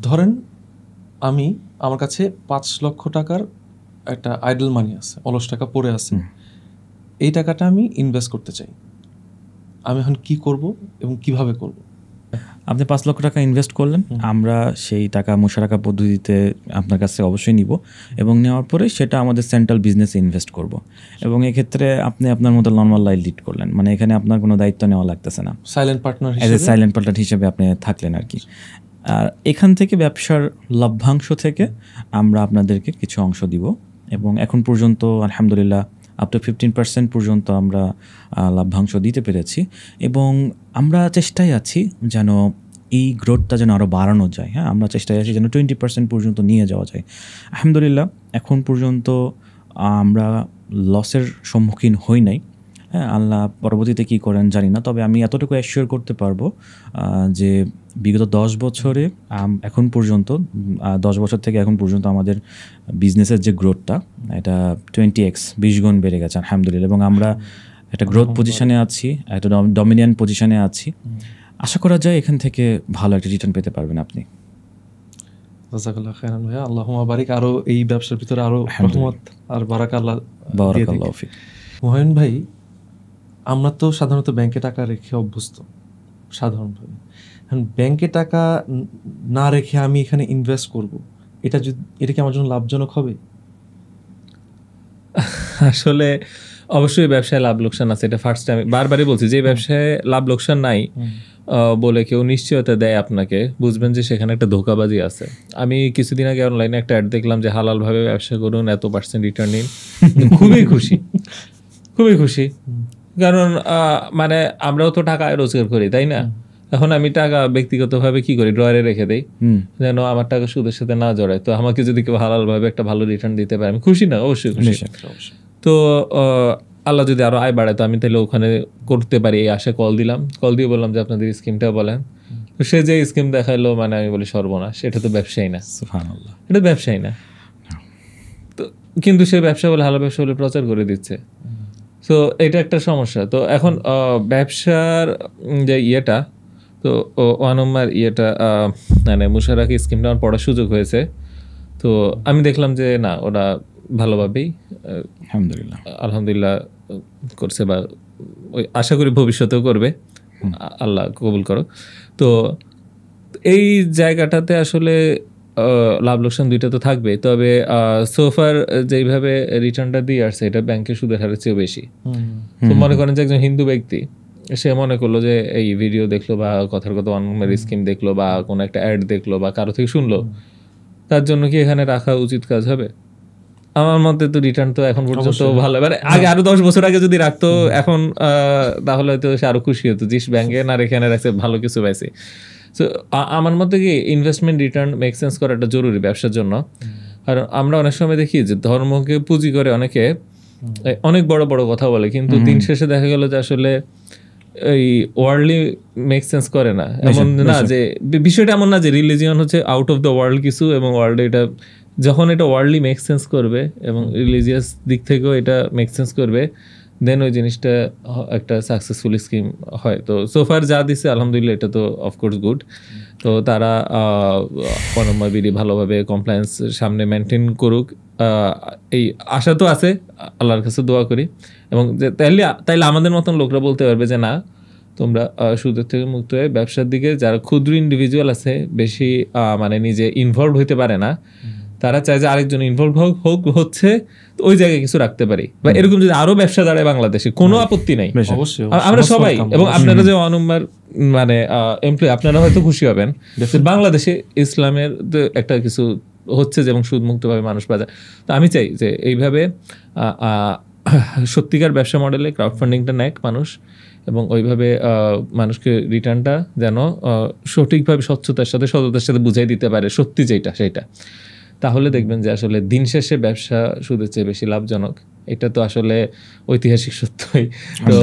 ধরেন আমার কাছে 5 লক্ষ টাকার একটা আইডল মানি আছে, অলস টাকা পড়ে আছে, এই টাকাটা আমি ইনভেস্ট করতে চাই, আমি এখন কি করব এবং কিভাবে করব? আপনি 5 লক্ষ টাকা ইনভেস্ট করলেন, আমরা সেই টাকা মুশারাকা পদ্ধতিতে আপনার কাছে অবশ্যই নিব এবং নেওয়ার পরে সেটা আমাদের সেন্ট্রাল বিজনেসে ইনভেস্ট করব এবং এক্ষেত্রে আপনি আপনার মতো নর্মাল লাইফ লিড করলেন, মানে এখানে আপনার কোনো দায়িত্ব নেওয়া লাগতেছে না, silent partner as a silent partner হিসেবে আপনি থাকলেন আর কি। আর এখান থেকে ব্যবসার লভ্যাংশ থেকে আমরা আপনাদেরকে কিছু অংশ দিব এবং এখন পর্যন্ত আলহামদুলিল্লাহ আপ টু 15% পর্যন্ত আমরা লভ্যাংশ দিতে পেরেছি এবং আমরা চেষ্টায় আছি যেন এই গ্রোথটা যেন আরও বাড়ানো যায়। হ্যাঁ, আমরা চেষ্টায় আছি যেন 20% পর্যন্ত নিয়ে যাওয়া যায়। আলহামদুলিল্লাহ এখন পর্যন্ত আমরা লসের সম্মুখীন হই নাই। হ্যাঁ, আল্লাহ পরবর্তীতে কী করেন জানি না, তবে আমি এতটুকু অ্যাসিওর করতে পারবো যে বিগত 10 বছরে এখন পর্যন্ত 10 বছর থেকে এখন পর্যন্ত আমাদের বিজনেসের যে গ্রোথটা এটা 20x 20 গুণ বেড়ে গেছে আলহামদুলিল্লাহ এবং আমরা একটা গ্রোথ পজিশনে আছি, একটা ডমিনিয়েন্ট পজিশনে আছি। আশা করা যায় এখান থেকে ভালো একটা রিটার্ন পেতে পারবেন আপনি। জাযাকাল্লাহ খাইরান ভাইয়া, আল্লাহুম্মা বারিক। আরো এই ব্যবসার ভিতরে আরো রহমত আর বারাকা আল্লাহ বারাকাল্লাহু ফিক। মোহাইমিন ভাই, আমরা তো সাধারণত ব্যাংকে টাকা রেখে অভ্যস্ত সাধারণভাবে, ব্যাংকে টাকা না রেখে আমি এখানে ইনভেস্ট করব, এটা কি আমার জন্য লাভজনক হবে? আসলে অবশ্যই ব্যবসায় লাভ লোকসান আছে, এটা ফার্স্ট টাইম বারবারই বলছি, যে ব্যবসায় লাভ লোকসান নাই বলে কেউ নিশ্চয়তা দেয় আপনাকে, বুঝবেন যে সেখানে একটা ধোঁকাবাজি আছে। আমি কিছুদিন আগে অনলাইনে একটা অ্যাড দেখলাম যে হালালভাবে ব্যবসা করুন, এত % রিটার্ন নিন, খুবই খুশি, খুবই খুশি। কারণ মানে আমরাও তো টাকা রোজগার করি, তাই না? এখন আমি টাকা ব্যক্তিগতভাবে কি করি, ড্রয়ারে রেখে দেই যেন আমার টাকা সুদের সাথে না জড়ায়। তো আমাকে যদি কেউ হালালভাবে একটা ভালো রিটার্ন দিতে পারে আমি খুশি, না? অবশ্যই খুশি। তো আল্লাহ যদি আরো আয় বাড়ায় তো আমি তাহলে ওখানে করতে পারি, এই আশা কল দিলাম, কল দিয়ে বললাম যে আপনাদের স্কিমটা বলেন। তো সে যে স্কিম দেখাইলো, মানে আমি বলি সর্বনাশ, এটা তো ব্যবসায়ী না, সুবহানাল্লাহ, এটা ব্যবসায়ী না। তো কিন্তু সে ব্যবসা বলে, হালাল ব্যবসা বলে প্রচার করে দিচ্ছে। তো এটা একটা সমস্যা। তো এখন ব্যবসার যে ইয়েটা, তো ওয়ানম্মার ইয়েটা মানে মুশারাকা স্কিমটা আমার পড়ার সুযোগ হয়েছে। তো আমি দেখলাম যে না, ওরা ভালোভাবেই আলহামদুলিল্লাহ করছে, বা ওই আশা করি ভবিষ্যতেও করবে, আল্লাহ কবুল করো। তো এই জায়গাটাতে আসলে লাভ লোকসান দুইটা তো থাকবে, তবে সোফার যেইভাবে রিটার্নটা দিয়ে আসছে এটা ব্যাংকের সুদের হারের চেয়ে বেশি। তো মনে করেন যে একজন হিন্দু ব্যক্তি, সে মনে করলো যে এই ভিডিও দেখলো বা কথার কথা অনলাইন স্কিম দেখলো বা কোনো একটা অ্যাড দেখলো বা কারো থেকে শুনলো, তার জন্য কি এখানে রাখা উচিত কাজ হবে? আমার মতে তো রিটার্ন তো এখন পর্যন্ত ভালো, মানে আগে আরো 10 বছর আগে যদি রাখতো এখন তাহলে হয়তো সে আরো খুশি হতো, জিস ব্যাংকে না রেখে রাখছে, ভালো কিছু পাইছে। তো আমার মতে কি ইনভেস্টমেন্ট রিটার্ন মেক সেন্স করাটা জরুরি ব্যবসার জন্য। আর আমরা অনেক সময় দেখি যে ধর্মকে পুঁজি করে অনেকে অনেক বড় বড় কথা বলে, কিন্তু দিন শেষে দেখা গেল যে আসলে এই ওয়ার্ল্ডলি মেক সেন্স করে না। এমন না যে বিষয়টা এমন না যে রিলিজিয়ন হচ্ছে আউট অফ দ্য ওয়ার্ল্ড কিছু এবং ওয়ার্ল্ডে এটা, যখন এটা ওয়ার্ল্ডলি মেক সেন্স করবে এবং রিলিজিয়াস দিক থেকেও এটা মেক সেন্স করবে, দেন ওই জিনিসটা একটা সাকসেসফুল স্কিম হয়। তো সোফার যা দিছে আলহামদুলিল্লাহ, এটা তো অফকোর্স গুড। তো তারা পনম্মা বিডি ভালোভাবে কমপ্লায়েন্স সামনে মেনটেন করুক, এই আশা তো আছে, আল্লাহর কাছে দোয়া করি। এবং তাইলে আমাদের মতন লোকরা বলতে পারবে যে না, তোমরা সুদের থেকে মুক্ত হয়ে ব্যবসার দিকে, যারা ক্ষুদ্র ইন্ডিভিজুয়াল আছে, বেশি মানে নিজে ইনভলভ হইতে পারে না, তারা চায় যে আরেকজন ইনভলভ হচ্ছে, ওই জায়গায় কিছু রাখতে পারি। বা এরকম যদি আরো ব্যবসা দাঁড়ায় বাংলাদেশে, কোনো আপত্তি নাই, আমরা সবাই। এবং আপনারা যে অনুম্মার মানে এমপ্লয়, আপনারা হয়তো খুশি হবেন বাংলাদেশে ইসলামের একটা কিছু হচ্ছে যে, এবং সুদমুক্তভাবে মানুষ বাজার। তো আমি চাই যে এইভাবে সত্যিকার ব্যবসা মডেলে ক্রাউড ফান্ডিংটা নেয় মানুষ, এবং ওইভাবে মানুষকে রিটার্নটা যেন সঠিকভাবে স্বচ্ছতার সাথে সততার সাথে বুঝাই দিতে পারে সত্যি যেটা সেটা। তাহলে দেখবেন যে আসলে দিন শেষে ব্যবসা সুদের চেয়ে বেশি লাভজনক। এটা তো আসলে ঐতিহাসিক সত্যই। তো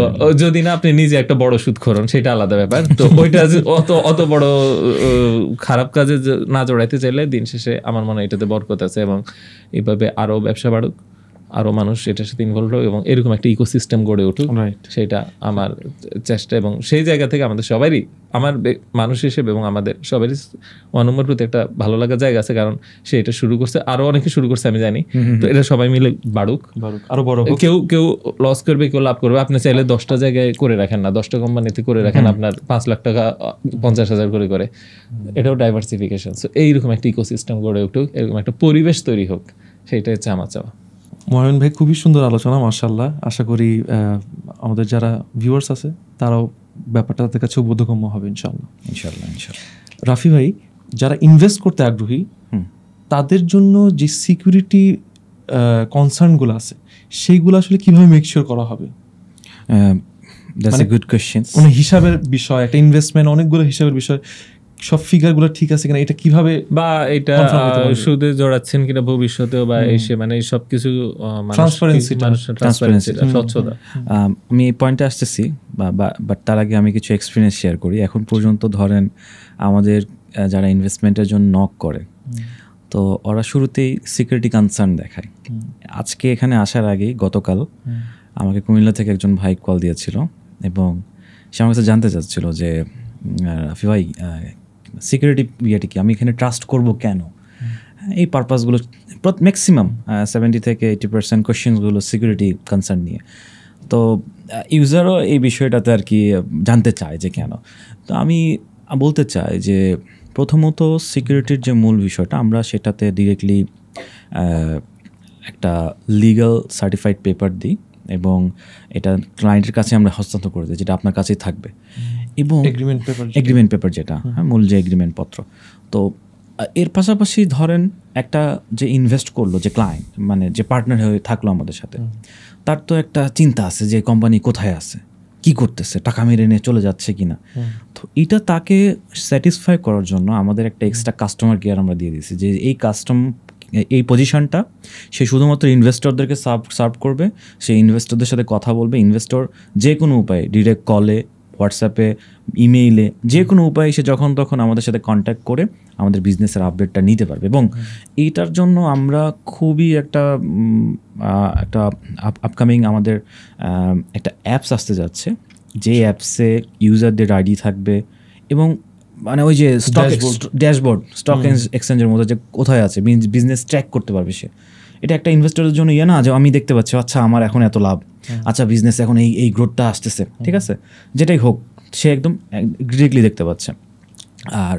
যদি না আপনি নিজে একটা বড় সুদখোরন, সেটা আলাদা ব্যাপার। তো ওইটা অত বড় খারাপ কাজে না জড়াইতে চাইলে দিন শেষে আমার মনে হয় এটাতে বরকত আছে, এবং এইভাবে আরো ব্যবসা বাড়ুক, আরো মানুষ এটার সাথে ইনভলভ হোক এবং এরকম একটা ইকোসিস্টেম গড়ে উঠুক, সেটা আমার চেষ্টা। এবং সেই জায়গা থেকে আমাদের সবারই, আমার মানুষ হিসেবে এবং আমাদের সবারই অনুমর প্রতি একটা ভালো লাগার জায়গা আছে, কারণ সে এটা শুরু করছে, আরো অনেকে শুরু করছে আমি জানি। তো এটা সবাই মিলে বাড়ুক, আরো বড় হোক। কেউ লস করবে, কেউ লাভ করবে। আপনি চাইলে 10টা জায়গায় করে রাখেন না, 10টা কোম্পানিতে করে রাখেন, আপনার 5 লাখ টাকা 50,000 করে এটাও ডাইভার্সিফিকেশন। সো এইরকম একটা ইকোসিস্টেম গড়ে উঠুক, এরকম একটা পরিবেশ তৈরি হোক, সেইটাই হচ্ছে আমার চাওয়া। মোহাম্মদ ভাই খুবই সুন্দর আলোচনা, মাশাআল্লাহ। আশা করি আমাদের যারা ভিউয়ার্স আছে তারাও ব্যাপারটা তাদের কাছে বোধগম্য হবে ইনশাআল্লাহ। রাফি ভাই, যারা ইনভেস্ট করতে আগ্রহী তাদের জন্য যে সিকিউরিটি কনসার্নগুলো আছে সেইগুলো আসলে কিভাবে মেক শিওর করা হবে? That's a good question. মানে হিসাবের বিষয়, একটা ইনভেস্টমেন্ট অনেকগুলো হিসাবের বিষয়, সব ফিগারগুলো ঠিক আছে কিনা, এটা কিভাবে, বা এটা সুদে জড়াচ্ছেন কিনা ভবিষ্যতেও, বা এসে মানে এই সব কিছু ট্রান্সপারেন্সি, স্বচ্ছতা। আমি এই পয়েন্টে আসতেছি, বাট তার আগে আমি কিছু এক্সপিরিয়েন্স শেয়ার করি। এখন পর্যন্ত ধরেন আমাদের যারা ইনভেস্টমেন্টের জন্য নক করে, তো ওরা শুরুতেই সিকিউরিটি কনসার্ন দেখায়। আজকে এখানে আসার আগেই গতকাল আমাকে কুমিল্লা থেকে একজন ভাই কল দিয়েছিল এবং সে আমার কাছে জানতে চাচ্ছিল যে রাফি ভাই, সিকিউরিটি ইয়েটি কি, আমি এখানে ট্রাস্ট করব কেন, এই পারপাসগুলো ম্যাক্সিমাম 70 থেকে 80% কোয়েশ্চেনগুলো সিকিউরিটি কনসার্ন নিয়ে। তো ইউজারও এই বিষয়টাতে আর কি জানতে চায় যে কেন। তো আমি বলতে চাই যে প্রথমত সিকিউরিটির যে মূল বিষয়টা, আমরা সেটাতে ডিরেক্টলি একটা লিগ্যাল সার্টিফাইড পেপার দিই এবং এটা ক্লায়েন্টের কাছে আমরা হস্তান্তর করে দিই, যেটা আপনার কাছেই থাকবে। এবং এগ্রিমেন্ট পেপার যেটা, হ্যাঁ, মূল যে এগ্রিমেন্ট পত্র। তো এর পাশাপাশি ধরেন একটা যে ইনভেস্ট করলো, যে ক্লায়েন্ট মানে যে পার্টনার হয়ে থাকলো আমাদের সাথে, তার তো একটা চিন্তা আছে যে কোম্পানি কোথায় আছে, কি করতেছে, টাকা মেরে নিয়ে চলে যাচ্ছে কিনা। তো এটা তাকে স্যাটিসফাই করার জন্য আমাদের একটা এক্সট্রা কাস্টমার কেয়ার আমরা দিয়ে দিয়েছি, যে এই পজিশনটা সে শুধুমাত্র ইনভেস্টরদেরকে সার্ভ করবে। সে ইনভেস্টরদের সাথে কথা বলবে, ইনভেস্টর যে কোনো উপায়ে, ডিরেক্ট কলে, হোয়াটসঅ্যাপে, ইমেইলে, যে কোনো উপায়ে সে যখন তখন আমাদের সাথে কন্ট্যাক্ট করে আমাদের বিজনেসের আপডেটটা নিতে পারবে। এবং এইটার জন্য আমরা খুবই একটা আপকামিং আমাদের একটা অ্যাপস আসতে যাচ্ছে, যে অ্যাপসে ইউজারদের আইডি থাকবে এবং মানে ওই যে ড্যাশবোর্ড স্টক এক্সচেঞ্জের মতো যে কোথায় আছে, বিজনেস ট্র্যাক করতে পারবে সে। এটা একটা ইনভেস্টরের জন্য না, যে আমি দেখতে পাচ্ছি আচ্ছা আমার এখন এত লাভ, আচ্ছা বিজনেস এখন এই গ্রোথটা আসতেছে, ঠিক আছে, যেটাই হোক সে একদম ডিরেক্টলি দেখতে পাচ্ছে। আর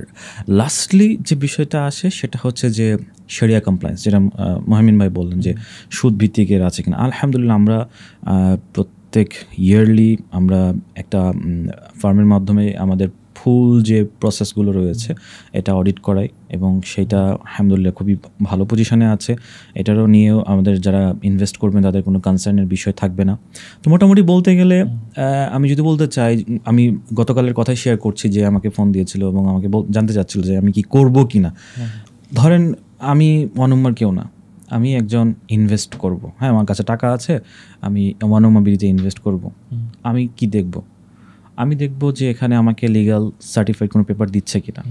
লাস্টলি যে বিষয়টা আসে সেটা হচ্ছে যে শরিয়া কমপ্লায়েন্স, যেটা মোহাম্মদ ভাই বললেন যে সুদ ভিত্তিকের আছে কিনা। আলহামদুলিল্লাহ আমরা প্রত্যেক ইয়ারলি আমরা একটা ফার্মের মাধ্যমে আমাদের ফুল যে প্রসেসগুলো রয়েছে এটা অডিট করাই এবং সেটা আলহামদুলিল্লাহ খুবই ভালো পজিশনে আছে। এটারও নিয়েও আমাদের যারা ইনভেস্ট করবেন তাদের কোনো কনসার্নের বিষয় থাকবে না। তো মোটামুটি বলতে গেলে আমি যদি বলতে চাই, আমি গতকালের কথাই শেয়ার করছি যে আমাকে ফোন দিয়েছিল এবং আমাকে জানতে চাচ্ছিল যে আমি কি করব কি না। ধরেন আমি 1 নম্বর কেউ না, আমি একজন ইনভেস্ট করব, হ্যাঁ আমার কাছে টাকা আছে, আমি 1 নম্বর বিডিতে ইনভেস্ট করব। আমি কি দেখব? আমি দেখব যে এখানে আমাকে লিগ্যাল সার্টিফাইড কোনো পেপার দিচ্ছে কিনা,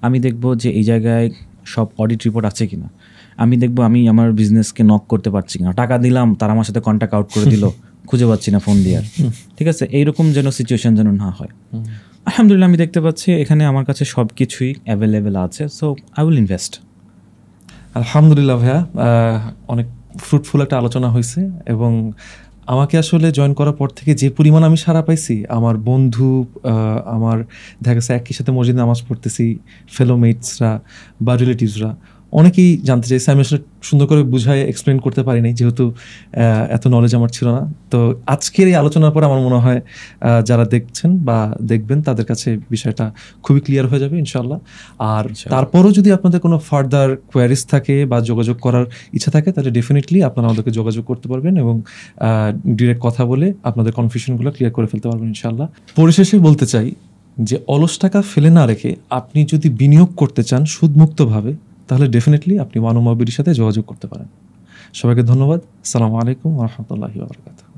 আমি দেখব যে এই জায়গায় সব অডিট রিপোর্ট আছে কিনা, আমি দেখব আমি আমার বিজনেসকে নক করতে পারছি কিনা, টাকা দিলাম তারা আমার সাথে কন্ট্যাক্ট আউট করে দিল, খুঁজে পাচ্ছি না ফোন দিয়ে, ঠিক আছে, এইরকম যেন সিচুয়েশন যেন না হয়। আলহামদুলিল্লাহ আমি দেখতে পাচ্ছি এখানে আমার কাছে সব কিছুই অ্যাভেলেবেল আছে, সো আই উইল ইনভেস্ট। আলহামদুলিল্লাহ ভাইয়া, অনেক ফ্রুটফুল একটা আলোচনা হয়েছে এবং আমাকে আসলে জয়েন করার পর থেকে যে পরিমাণ আমি সাড়া পাইছি, আমার বন্ধু, আমার দেখা গেছে একই সাথে মসজিদে নামাজ পড়তেছি ফেলোমেটসরা বা রিলেটিভসরা, অনেকেই জানতে চাইছে। আমি আসলে সুন্দর করে বুঝায় এক্সপ্লেন করতে পারি নাই, যেহেতু এত নলেজ আমার ছিল না। তো আজকের এই আলোচনার পর আমার মনে হয় যারা দেখছেন বা দেখবেন তাদের কাছে বিষয়টা খুবই ক্লিয়ার হয়ে যাবে ইনশাল্লাহ। আর তারপরও যদি আপনাদের কোনো ফার্দার কোয়ারিজ থাকে বা যোগাযোগ করার ইচ্ছা থাকে, তাহলে ডেফিনেটলি আপনারা আমাদেরকে যোগাযোগ করতে পারবেন এবং ডিরেক্ট কথা বলে আপনাদের কনফিউশনগুলো ক্লিয়ার করে ফেলতে পারবেন ইনশাল্লাহ। পরিশেষে বলতে চাই যে অলস টাকা ফেলে না রেখে আপনি যদি বিনিয়োগ করতে চান সুদমুক্তভাবে, তাহলে ডেফিনেটলি আপনি ওয়ান নম্বর বিডির সাথে যোগাযোগ করতে পারেন। সবাইকে ধন্যবাদ। আসসালামু আলাইকুম ওয়া রাহমাতুল্লাহি ওয়া বারাকাতুহু।